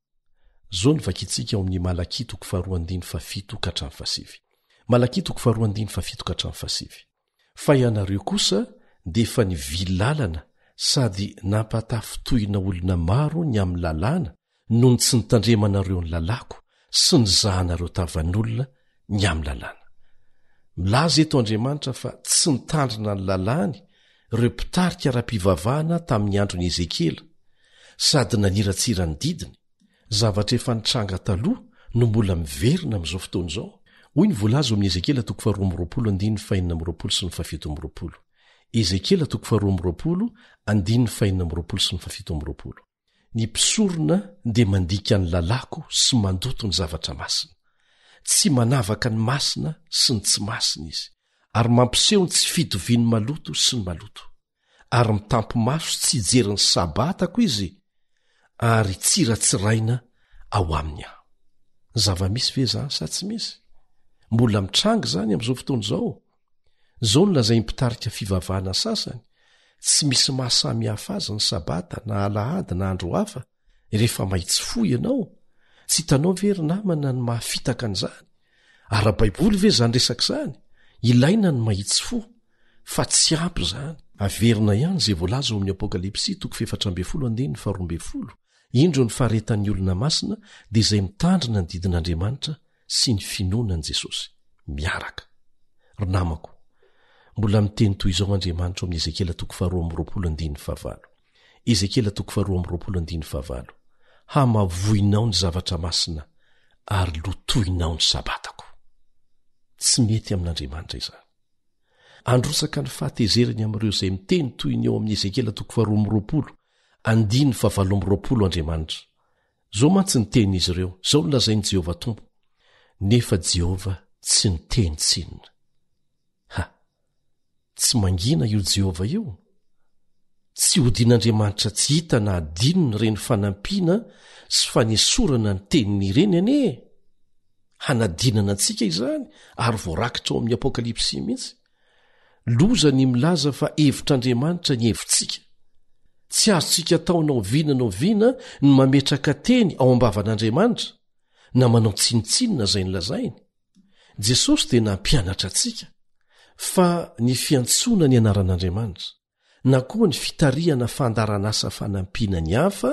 Zao ny vakitsika ao amin'ny Malaki 2:7-8. Malaki 2:7-8. Fa ianareo kosa dia efa nivilalana sady nampatafitohina olona maro ny amin'ny lalàna noho ny tsy nitandremanareo ny lalako sy ny zahanareo tavan'olona ny amin'ny lalàna. Milaza eto Andriamanitra fa tsy nitandrina ny lalàny ireo mpitarika ra-pivavahana tamin'ny androny Ezekela sady naniratsira ny didiny. Zavatra efa nitranga taloha no mbola miverina amin'izao fotoana izao. Hoy ny voalaza amin'ny Ezekela 12:17. Ezekela 12:17. ny mpisorona dia mandika ny lalako sy mandoto ny zavatra masina tsy manavaka ny masina sy ny tsy masina izy ary mampiseho ny tsy fitoviany maloto sy ny maloto ary mitampo maso tsy hijeriny sabatako izy ary tsiratsiraina ao aminy aho zava-misy ve zany sa tsy misy mbola mitrangy zany amin'izao fotoana izao no lazay mpitarika fivavahana sasany tsy misy mahasamy hafa azy ny sabata na alahady na andro hafa rehefa mahitsy fo ianao tsy hitanao very namana ny mahafitaka an'izany ary baiboly ve zany resaka izany ilaina ny mahitsy fo fa tsy ampy zany averina ihany zay voalaza ao amin'ny apokalipsy 4:12 indro ny faharetan'ny olona masina dia izay mitandrina ny didin'Andriamanitra sy ny finoanan'i Jesosy miaraka ry namako mbola miteny toy izao Andriamanitra ao amin'ny Ezekela 2:20 Ezekela 2:20 hamavoinao ny zavatra masina ary lotoinao ny sabatako tsy mety amin'Andriamanitra izany androsaka ny fahatezerany amin'ireo izay miteny toy ny eo amin'ny Ezekela 2:20 Andriamanitra zao mantsy niten'izy ireo zao no lazainy Jehova Tompo nefa Jehova tsy niteny tsinona tsy mangina io Jehova io tsy hodin'Andriamanitra tsy hita na adinony reny fanampiana sy fanesorana ny teniny ireny ane hanadinana antsika izany ary voarakitra ao amin'ny apokalipsy mihitsy loza ny milaza fa hevitr'Andriamanitra ny hevitsika tsy azontsika taonao viana ny mametraka teny ao ambavan'Andriamanitra na manao tsinitsinina zay nylazainy Jesosy dia nampianatra antsika fa ny fiantsoana ny anaran'Andriamanitra na koa ny fitarihana fandaranasa fanampiana ny hafa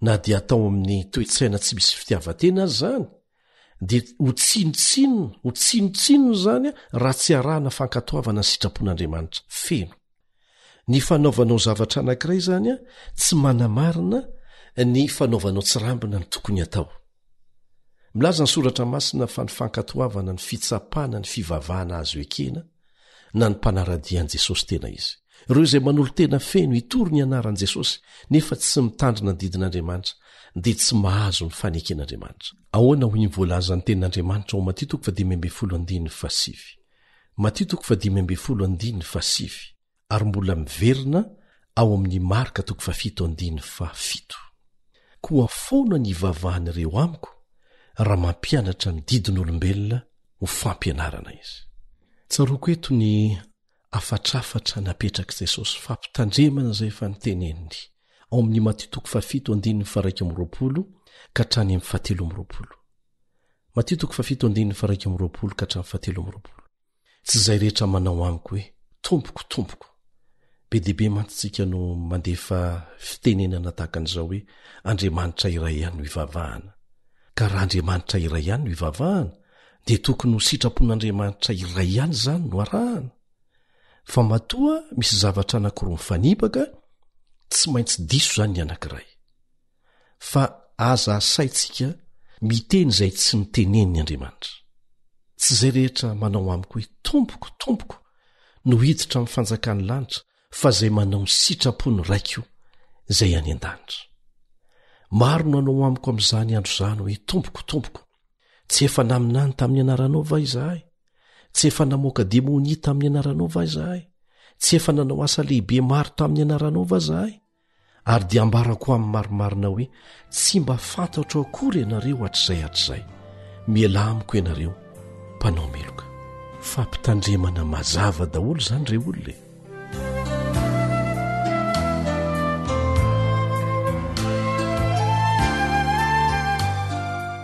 na dia atao amin'ny toetsaina tsy misy fitiavatena azy zany dia ho tsinotsinony zany raha tsy arahana fankatoavana ny sitrapon'Andriamanitra feno ny fanaovanao zavatra anankiray zany tsy manamarina ny fanaovanao tsirambina ny tokony atao milaza ny soratra masina fa ny fankatoavana ny fitsapana ny fivavahana azo ekena na ny mpanaradian'i Jesosy tena izy ireo izay manolo tena feno hitory ny anaran'i Jesosy nefa tsy mitandrina ny didin'Andriamanitra dia tsy mahazo ny faneken'Andriamanitra ahoana hoy ny voalaza ny tenin'Andriamanitra ao Matio 10:7 ary mbola miverina ao amin'ny Marka 7:7 koa foana ny ivavahan'ireo amiko raha mampianatra ny didin'olombelona ho fampianarana izy tsaroako eto ny afatrafatra napetraka Jesosy fampitandremana zay efa niteneniny ao amin'ny Matio 7:1 ka hatrany amin'ny 7:20 Matio 7:1 ka hatrany 7:20 tsy izay rehetra manao amiko hoe tompoko be deaibe mantsika no mandefa fitenenana tahaka an'izao hoe Andriamanitra iray ihany no ivavahana ka raha Andriamanitra iray ihany no ivavahana dia tokony ho sitrapon'Andriamanitra iray ihany zany no arahana fa matoa misy zavatra anankiroa mifanipaka tsy maintsy diso zany ny anankiray fa aza asaitsika miteny izay tsy niteneniny Andriamanitra tsy izay rehetra manao amiko hoe tompoko no hiditra amin'ny fanjakan'ny lanitra fa zay manao ny sitrapony raiko izay any an-danitra maro no anao amiko amin'izany andro zany hoe tompoko tsy efa naminany tamin'ny anaranao va izahay tsy efa namoaka demonia tamin'ny anaranao va izahay tsy efa nanao asa lehibe maro tamin'ny anaranao va izahay ary dia ambarako amin'ny marimarina hoe tsy mba fantatro akory ianareo hatr'izay miala amiko ianareo mpanao meloka fampitandremana mazava daholo zany re olona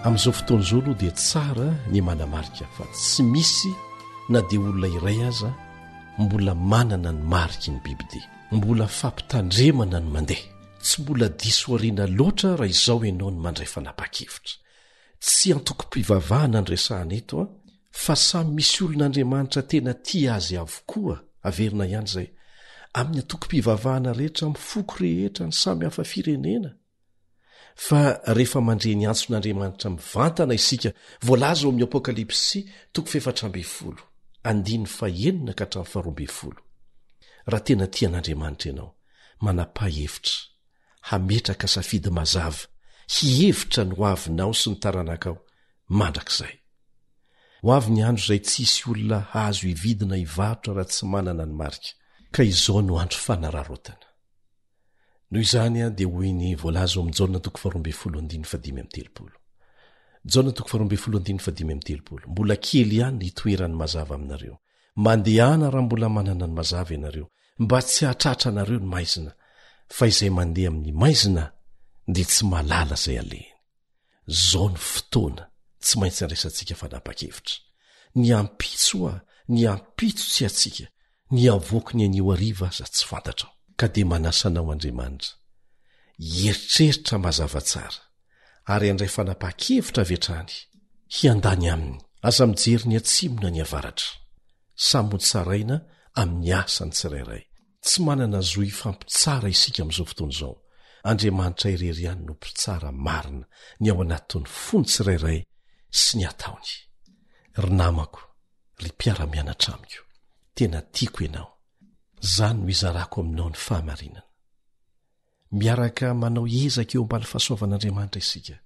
amin'izao fotoana izao aloha dia tsara ny manamarika fa tsy misy na dia olona iray aza mbola manana ny mariky ny bibidia mbola fampitandremana ny mandeha tsy mbola diso ariana loatra raha izao ianao ny mandray fanapa-kevitra tsy antoko-pivavahana ny resahana eto fa samy misy olon'Andriamanitra tena tia azy avokoa averina ihany zay amin'ny antoko-pivavahana rehetra mifoko rehetra ny samy hafa firenena fa rehefa mandre ny antson'Andriamanitra mivantana isika voalaza ao amin'ny apokalipsy 4:9 raha tena tian'Andriamanitra ianao manapa-hevitra hametraka safidy mazava hihevitra ny hoavinao sy ny taranakao mandrakizay. Ho avy ny andro izay tsisy olona hazo hividina hivarotra raha tsy manana ny marika, ka izao no andro fanararotana. Noho izany dia hoy ny voalaza ao amin'ny Jaona 2:15. Mbola kely ihany ny toerany mazava aminareo. Mandehana raha mbola manana ny mazava ianareo, mba tsy hahatratra anareo ny maizina, fa izay mandeha amin'ny maizina dia tsy malala izay alehany. Zao ny fotoana tsy maintsy andraisantsika fanapa-kevitra. Ny ampitso ny ampitso tsy atsika, ny avoaka ny anio ariva aza tsy fantatra. Ka dia manasanao Andriamanitra, hieritreritra mazava tsara, ary andray fanapa-kevitra avetrany, hiandany aminy. Aza mijery ny atsimona ny avaratra, samy tsaraina amin'ny asany tsirairay. Tsy manana zo hifampitsara isika amin'izao fotoana izao. Andriamanitra irery ihany no mpitsara marina ny ao anatin'ny fony tsirairay sy ny ataony. Ry namako, ry mpiara-mianatra amiko, tena tiako ianao. Zany no izarako aminao ny fahamarinana. Miaraka manao ezaka eo ambany fahasoavan'Andriamanitra isika,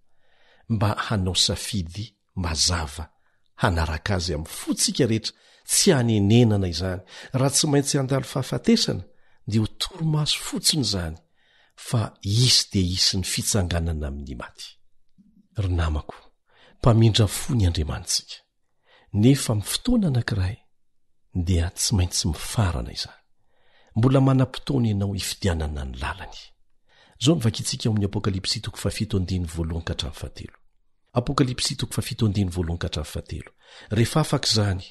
mba hanao safidy mazava hanaraka azy amin'ny fotsika rehetra, tsy hanenenana izany. Raha tsy maintsy handalo fahafatesana dia ho toromaso fotsiny izany, fa isy dia isy ny fitsanganana amin'ny maty. Ry namako, mpamindra fo ny Andriamanitsika, nefa amin'ny fotoana anankiray dia tsy maintsy mifarana izany. Mbola manam-potoana ianao hifidianana ny lalany. Zao nivakitsika amin'ny Apokalipsy 7:1-7. Apokalipsy 7:1-7. Rehefa afaka izany,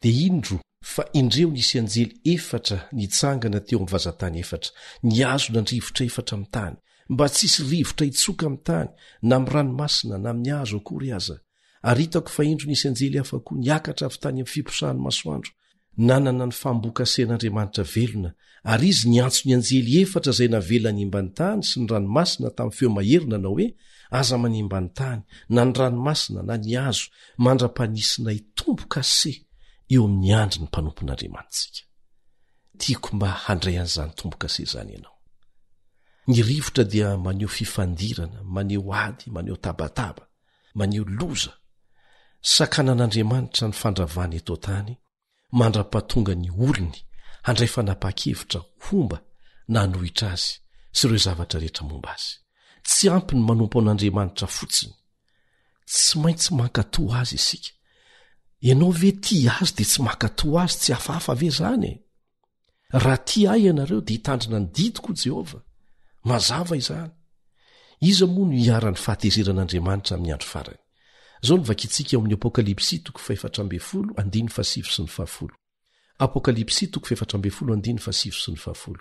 dia indro fa indreo nisy anjely 4 nitsangana teo amin'ny vazantany 4, niazona ny rivotra 4 amin'ny tany, mba tsisy rivotra hitsoka amin'ny tany, na amin'ny ranomasina na amin'ny hazo akory aza. Ary hitako fa indro nisy anjely hafa koa niakatra avy tany amin'ny fiposahan'ny masoandro, nanana ny fambokasen'Andriamanitra velona, ary izy niantso ny anjely 4 izay navela nimba ny tany sy ny ranomasina tamin'ny feo maherina na hoe, aza manimba ny tany, na ny ranomasina na ny hazo, mandra-panisina hitomboka se eo amin'ny andry ny mpanompon'Andriamanitsika. Tiako mba handray an'izany tomboka-se izany ianao. Ny rivotra dia maneho fifandirana, maneho ady, maneho tabataba, maneho loza. Sakanan'Andriamanitra ny fandravany eto tany, mandra-pahatonga ny olony handray fanapa-kevitra homba na hanohitra azy sy ireo zavatra rehetra momba azy. Tsy ampy ny manompo an'Andriamanitra fotsiny. Tsy maintsy mankatoa azy isika. Ianao ve tia azy dia tsy mankatoa azy, tsy hafahafa ve zany? Raha tia ahy ianareo dia hitandrina ny didiko Jehova. Mazava izany. Iza moa no hiara-ny fahatezeran'Andriamanitra amin'ny andro farany. Zao nivakitsika ao amin'ny Apokalipsy 4:7-7. Apokalipsy 4:7-7.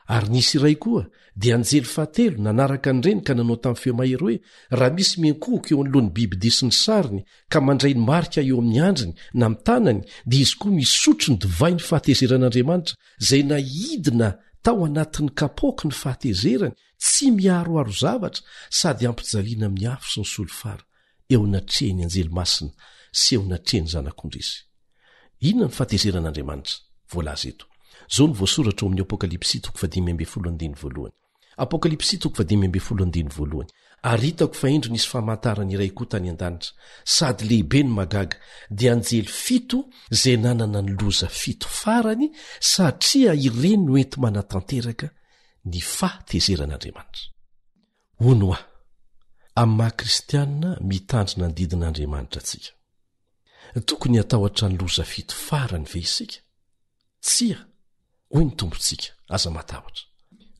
Ary nisy iray koa dia anjely fahatelo nanaraka an'ireny ka nanao tamin'ny feo mahery hoe, raha misy miankohoka eo anoloan'ny biby sy ny sariny ka mandray ny marika eo amin'ny andriny na amin'ny tanany, dia izy koa misotro ny divay ny fahatezeran'Andriamanitra izay nahidina tao anatin'ny kapoaka ny fahatezerany, tsy miaroaro zavatra sady ampijaliana amin'ny afo sy ny solofara eo natrehny anjely masina sy eo natrehny zanak'ondrisy. Inona ny fahatezeran'Andriamanitra? Voalaza eto. Zao ny voasoratra ao amin'ny Apokalipsy 5:1. Apokalipsy 5:1. Ary hitako fa indro nisy famantarana iray koa tany an-danitra, sady lehibe ny magaga, dia anjely 7 izay nanana ny loza 7 farany, satria ireny no enti manatanteraka ny fahatezeran'Andriamanitra. Hono aho, amin'ny maha-kristianina mitandrina ny didin'Andriamanitra atsika. Tokony hatahotra ny loza 7 farany ve isika? Tsia, hoy ny tompontsika, aza matahotra.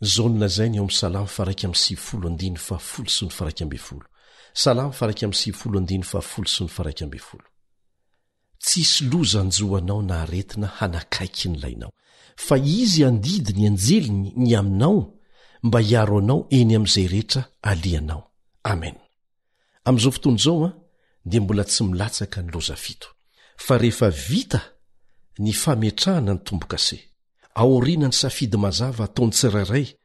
Zao nolazainy ao amin'ny Salamo 119:1-20. Salamo 119:1-20. Tsisy loza anjoanao na aretina hanakaiky ny lainao, fa izy andidy ny anjeliny ny aminao mba hiaro anao eny amin'izay rehetra alianao. Amen. Amin'izao fotoana izao dia mbola tsy milatsaka ny loza 7, fa rehefa vita ny fametrahana ny tomboka-se, aoriana ny safidy mazava ataony tsirairay,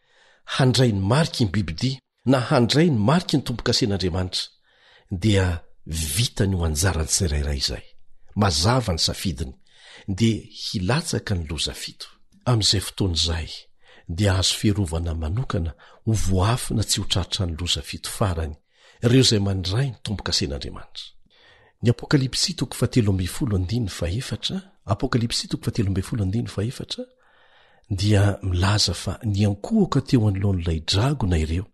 handray ny mariky ny bibidi na handray ny mariky ny tomboka-sen'Andriamanitra, dia vita ny ho anjarany tsirairay izay. Mazava ny safidiny, dia hilatsaka ny loza 7. Amin'izay fotoana izay dia azo fiarovana manokana ho voafina tsy ho trarotra ny loza fito farany ireo izay mandray ny tombo-kasen'Andriamanitra. Ny Apokalipsy 17:14 dia milaza fa niankohoka teo anoloan'ilay dragona ireo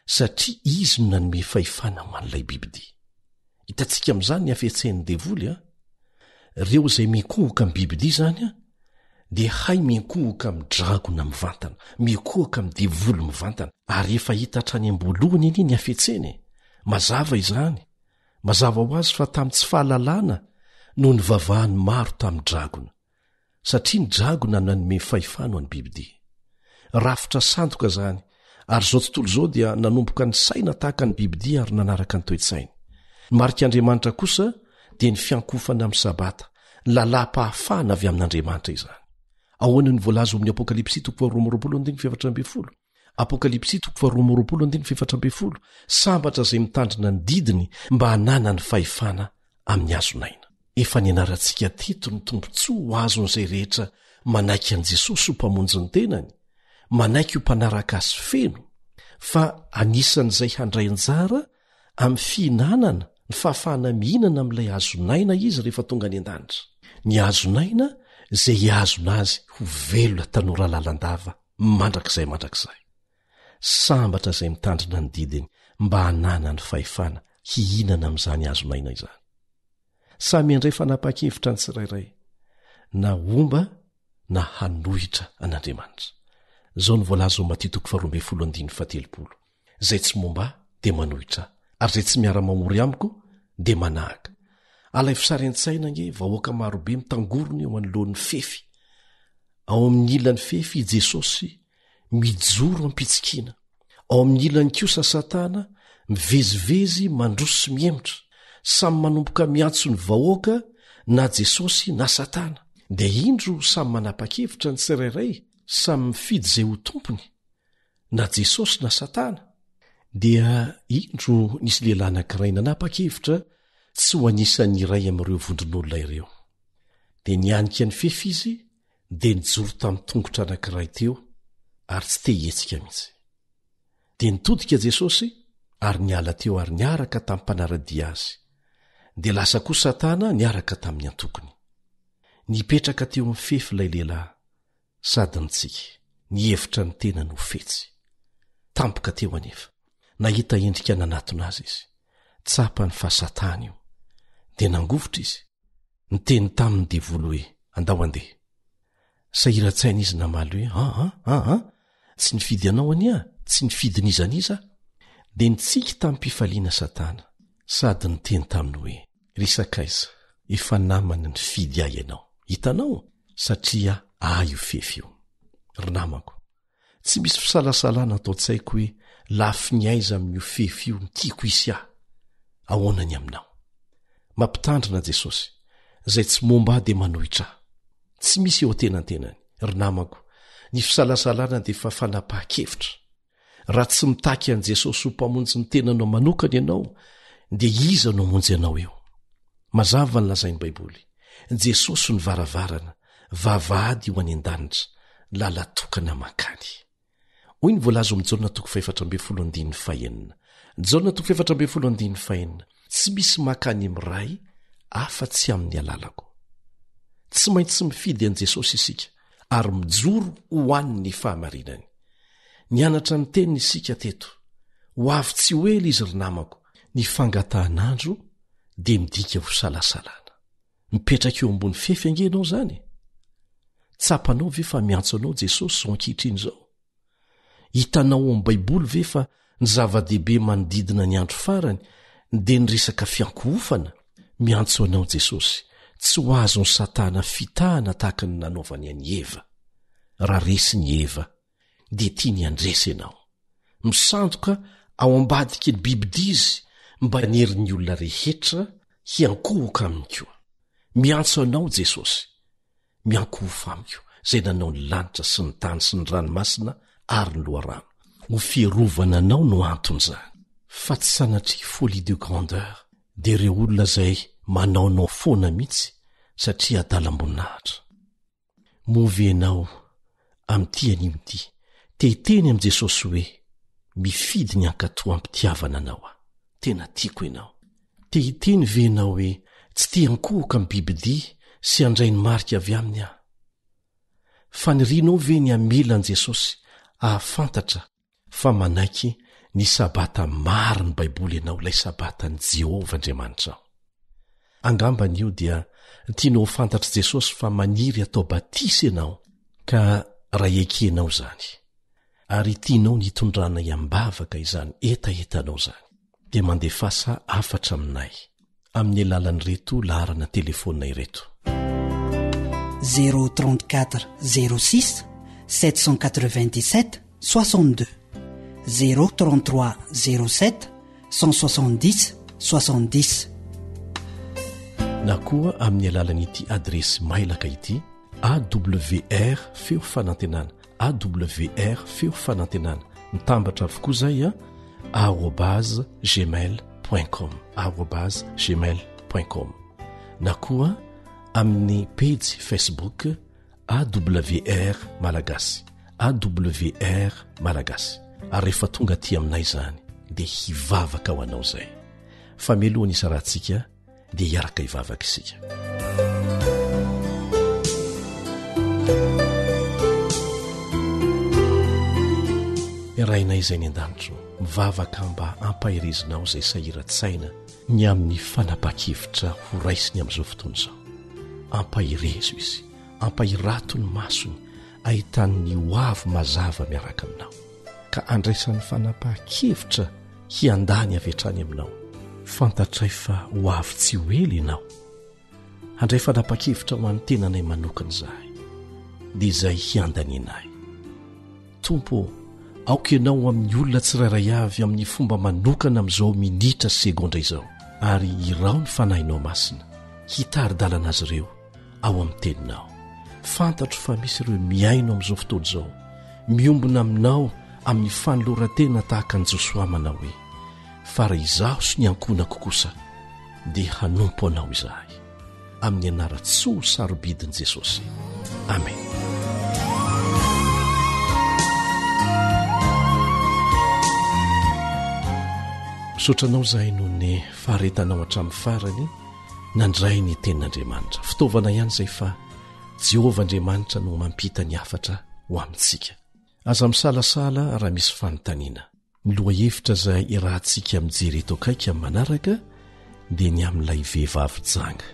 satria izy no nanome fahefana ho an'ilay bibidia. Hitantsika amin'izany ny hafetsain'ny devoly ireo izay miankohoka amin'ny bibidia zany dia hay miankohoka amin'ny dragona mivantana, miankohoka amin'ny devoly mivantana, ary efa hita hatrany am-boalohany iny ny hafetseny. Mazava izany, mazava ho azy fa tamin'ny tsy fahalalana no nivavahany maro tamin'ny dragona, satria ny dragona nanome fahefana ho an'ny bibidia. Rafitra sandoka zany, ary zao tontolo zao dia nanomboka ny saina tahaka ny bibidia ary nanaraka ny toe-tsainy. Ny marik'Andriamanitra kosa dia ny fiankofana amin'ny sabata, ny lalam-pahafahana avy amin'Andriamanitra izany. Ahoana ny voalaza amin'ny Apokalipsy 2:14, Apokalipsy 2:14, sambatra izay mitandrina ny didiny mba hanana ny fahefana amin'ny hazonaina. Efa ny anarantsika teto ny tombontsoa ho azon'izay rehetra manaiky an' Jesosy ho mpamonjy ny tenany, manaiky ho mpanaraka azy feno, fa anisan'izay handray anjara amin'ny fihinanana ny fahafahana mihinana amin'ilay hazonaina izy rehefa tonga any an-danitra. Ny hazonaina izay hiazona azy ho velona tanora lalandava mandrakizay. Sambatra izay mitandrina ny didiny mba hanana ny fahefana hihinana amin'izany hazonaina izany. Samy andray fanapa-kevitra ny tsirairay, na omba na hanohitra an'Andriamanitra. Zao ny voalaza ao Maty 12:13. Zay tsy momba dia manohitra, ary zay tsy miara-mamory amiko dia manahaka. Alay fisary an-tsaina nge vahoaka marobe mitangorony eo anoloan'ny fefy. Ao amin'ny ilan'ny fefy i Jesosy mijoro ampitsikiana. Ao amin'ny ilany kosa Satana mivezivezy mandroso sy miemotra, samy manomboka miantso ny vahoaka na Jesosy na Satana. Dia indro samy manapa-kevitra ny tsirairay, samy mifidy izay ho tompony, na Jesosy na Satana. Dia indro nisy lehilahy anankiray nanapa-kevitra tsy ho anisan'ny iray amin'ireo vondron'olona ireo. Dia nianika ny fefy izy, dia nijoro tamin'ny tongotra anankiray teo, ary tsy te hihetsika mihitsy. Dia nitodika Jesosy ary niala teo ary niaraka tamin'ny mpanaradia azy. Dia lasa koa Satana niaraka tamin'ny antokony. Nipetraka teo amin'ny fefy ilay lehilahy, sady nitsika, nihevitra ny tena no fetsy. Tampoka teo anefa, nahita endrika nanatona azy izy. Tsapany fa Satana io. Dia nangovotra izy, niteny tamin'ny devoly hoe, andao andeha. Sahiran-tsaina izy namaly hoe, tsy nifidy anao ania, tsy nifidin'izaniza. Dia nitsika tamin'ny mpifaliana Satana, sady niteny taminy hoe, risakaiza, efa namana ny fidy ahy ianao. Hitanao, satria ahy io fefy io. Ry namako, tsy misy fisalasalana atao tsaiko hoe lafy ny aiza amin'io fefy io ny tiako isy ahy. Ahoana ny aminao? Mampitandrina Jesosy, izay tsy momba dia manohitra ahy. Tsy misy eo an-tenantenany. Ry namako, ny fisalasalana dia efa fanapa-kevitra. Raha tsy mitaky an' Jesosy ho mpamonjy ny tenanao manokana ianao, dia iza no hamonjy anao eo? Mazava ny lazain'ny Baiboly, Jesosy ny varavarana, vavahady ho any an-danitra, lalatokana makany. Hoy ny voalaza ao Jaona 4:14. Jaona 4:14, tsy misy makany amiray afa-tsy amin'ny alalako. Tsy maintsy mifidy an' Jesosy isika, ary mijoro ho an'ny fahamarinany. Nianatra ny teniny isika teto, ho avy tsy ho ela izy ry namako, ny fangatahan'andro dia midika ho salasalana. Mipetraka eo ambony fefy ange ianao zany. Tsapanao ve fa miantso anao Jesosy zao ankehitriny zao? Hitanao amin'ny Baiboly ve fa ny zava-dehibe manodidina ny andro farany dia ny resaka fiankohofana? Miantso anao Jesosy, tsy ho azony Satana fitahana tahaka ny nanaovany an'i Eva. Raha resy ny Eva, dia tiany andresy ianao. Misandoka ao ambadiky ny bibidia izy mba hanerin'ny olona rehetra hiankohoka aminy koa. Miantso anao Jesosy, miankohofa amiko izay nanao ny lanitra sy ny tany sy ny ranomasina ary ny loharano. Ho fierovana anao no anton'izany. Fa tsy sanatria folie de grandeur dia ireo olona izay manaonao foana mihitsy satria adalam-boninahitra. Movy ianao amin'ity an'io ity tehiteny amin'i Jesosy hoe mifidy ny ankatoa ampitiavana anao aho, tena tiako ianao. Tehiteny ve ianao hoe tsy tia ankohoka amin'ny bibidia sy handray ny marika avy aminy aho? Fanirianao ve ny amelan'i Jesosy ahafantatra fa manaiky ny sabata maro ny Baiboly ianao, ilay sabatan'i Jehovah Andriamanitra ao? Angambany io dia tianao fantatra Jesosy fa maniry atao batisy ianao, ka raha ekenao zany ary tianao nitondrana iambavaka izany etaetanao zany, dia mandefasa afatra aminay amin'ny alalan'ireto laharana telefônina ireto: 034 06 797 62 033 07 170 70, na koa amin'ny alalan'ity adresy mailaka ity: awr feo fanantenana, awr feo fanantenana, mitambatra avokoa zay a @gmail.com, @gmail.com, na koa amin'ny page Facebook AWR Malagasy, AWR Malagasy. Ary rehefa tonga aty aminay zany dia hivavaka ho anao zay. Fa melohany isa rahantsika dia hiaraka hivavaka isika. Irainay izay ny an-danitro, mivavaka mba ampahirezinao izay sahiran-tsaina ny amin'ny fanapa-kevitra ho raisiny amin'izao fotoana izao. Ampahirezo izy, ampahirato ny masony, ahitany ny hoavo mazava miaraka aminao, ka andraisan'ny fanapa-kevitra hiandany avy hatrany aminao. Fantatray fa hoavo tsy ho ela ianao. Handray fanapa-kevitra ho an'ny tenanay manokana izahay, dia izay hiandanenay. Tompo, aoka ianao amin'ny olona tsirairay avy amin'ny fomba manokana amin'izao minitra sy segondra izao, ary irao ny fanahinao masina, hitari-dalana azy ireo ao amin'ny teninao. Fantatro fa misy ireo miaino amin'izao fotoana izao, miombona aminao amin'ny fanolorantena tahaka ny Josoa manao hoe: fa raha izaho sy ny ankonako kosa dia hanompo anao izahay, amin'ny anaratsoa sarobidin'i Jesosy. Amen. Misaotranao zahay noho ny faharetanao hatramin'ny farany nandray ny tenin'Andriamanitra. Fitaovana ihany izay fa Jehovah Andriamanitra no mampita ny afatra ho amintsika. Aza misalasala raha misy fanontaniana. Ny loha hevitra izay irahantsika mijery eto akaiky amin'ny manaraka dia ny amin'ilay vehivavy janga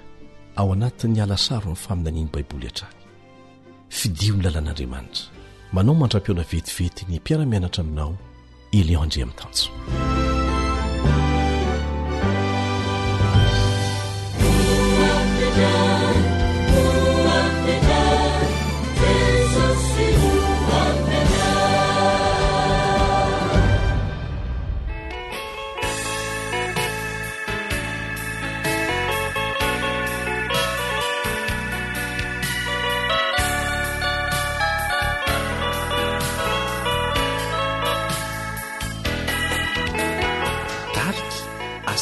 ao anatin'ny alasaro amin'ny faminaniany Baiboly hatrany. Fidio ny lalàn'Andriamanitra. Manao mandra-piona vetivety ny mpiara-mianatra aminao, Elion Andriamitanjo.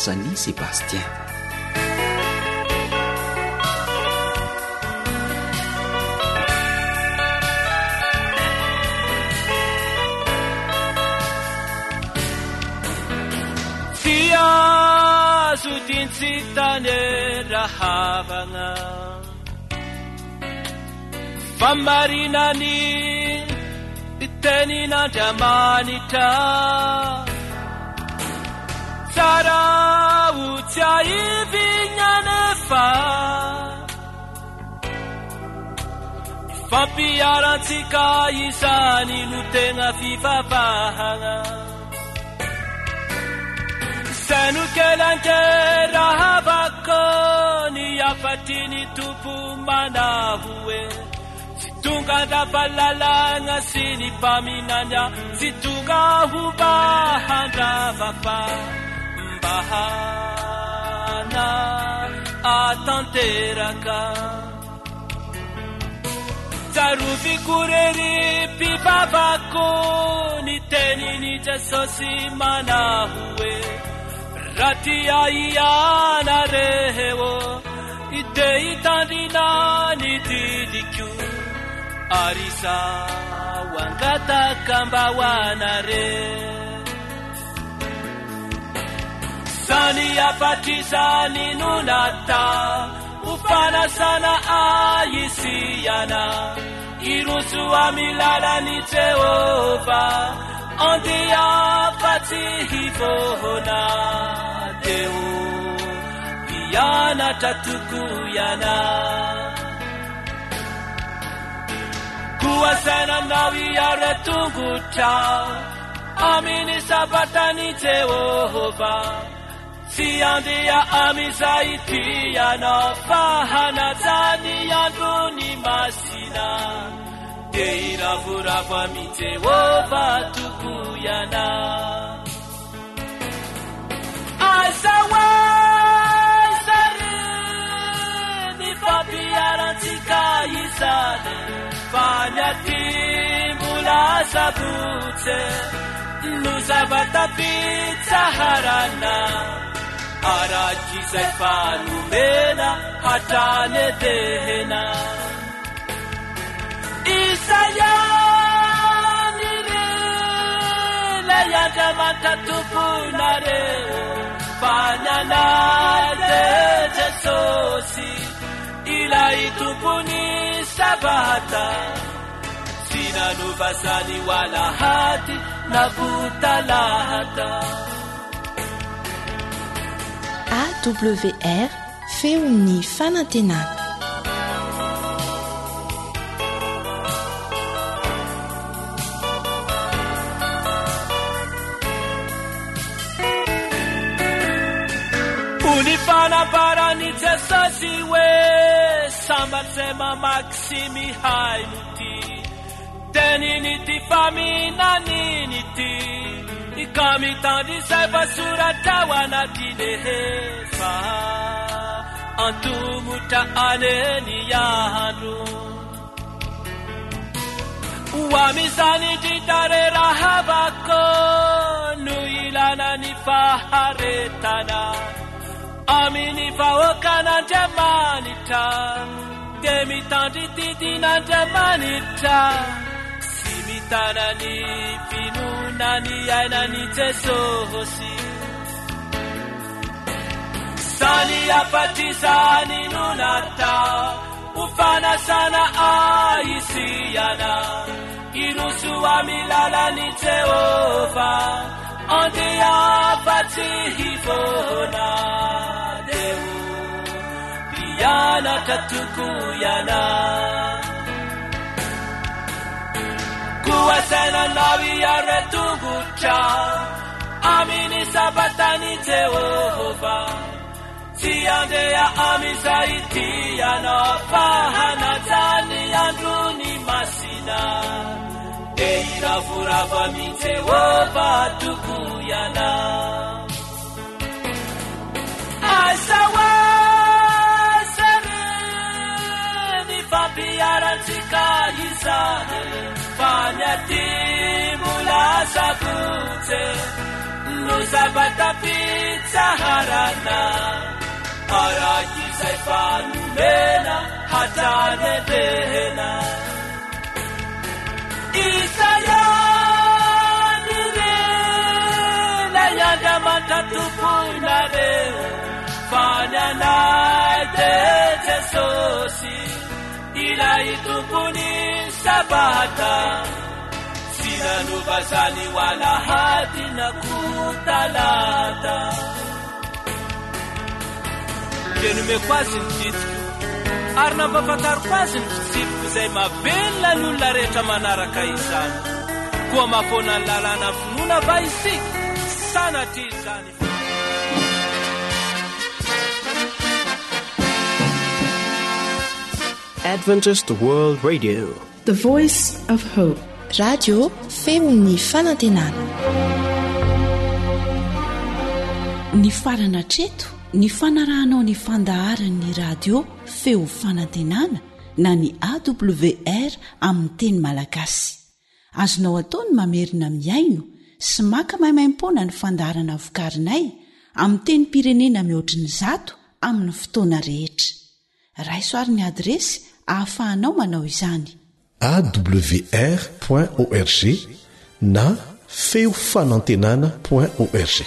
Sani Sébastien. Fiazo tintsitane rahavana famarinani tenin'Andriamanitra tsara tsy aivinyanefa fampiarantsika izany no tena fivavahana zay no kelankerahavaco ny afatry ny tompo manahoe tsy tonga andravalalagna sy ny mpaminanya tsy tonga homba handravafa bahana atanteraka tsarovy korery mpivavako ny teniny Jesosy manahoe raha tia ianareo ide hitandrina ny didiko ary zaho angataka mba hoanare sany apatrizany nonata ufanasana aisiana iroso amilalany Jehova andia patsy hivohona deo pianatra tokoiana kuasainanao iaretongotra aminy sabatany Jehova tsy andeha amizay tiana fa hanajany androny masina de iravoravo ami Jehova tokoiana azaoazary ny fampiarantsika izany fa ny atimbola sabotsy no zavatapitsaharana arak'izay fanomena hatrany dehena isayany lay andriamanitra tomponareo fa nyanade Jesosy ilay tompony sabata sy nanovazany hoalahady na votalahata AWR feony fanantenana uni fanabarany Jesosy hoe sambatsy mamaky sy mihay ty teniny ty faminaniny ty ka mitandrisay vasoratra ho anaty lehefa antomotra aneny andro hoamizany dritare rahavako no ilana ny faharetana aminy vahoakan'Andriamanitra de mitandry didin'Andriamanitra sy mitanany finonany ainany Jesosy sany apatrizany nonata ufanasana aisiana iroso amilalany Jehova andeha patsy hivohona deo pianatra tokoiana kuasainanao iaretongotra aminy sabatany Jehova tsy andeha amizay tiana fa hanajany androny masina de iravoravo ami Jehova tokoiana azaoazary ny fampiarantsika izany fa ny atimbola sabotsy no zavatapitsaharana arak'izay fanomena hatrany dehena isayany lay andriamanitra tomponareo fa ny anade Jesosy ilay tompony sabata sy nanovazany hoalahady na kotalata denumeko azy ny titiko ary nampafantariko azy ny fitsipiko izay mavelona ny olona rehetra manaraka izany koa mampona ny lalàna finoana va isika sanatry izany Adventist World Radio, the voice of hope. Radio feony fanantenana. Ny farana treto ny fanarahanao ny fandaharan'ny radio feo fanantenana na ny AWR amin'ny teny malagasy. Azonao ataony mamerina miaino sy maka mahimaimpona ny fandaharana vokarinay amin'ny teny pirenena mihoatriny 100 amin'ny fotoana rehetra. Raisoaryn'ny adresy ahafahanao manao izany. awr.org na feo fanantenana.org.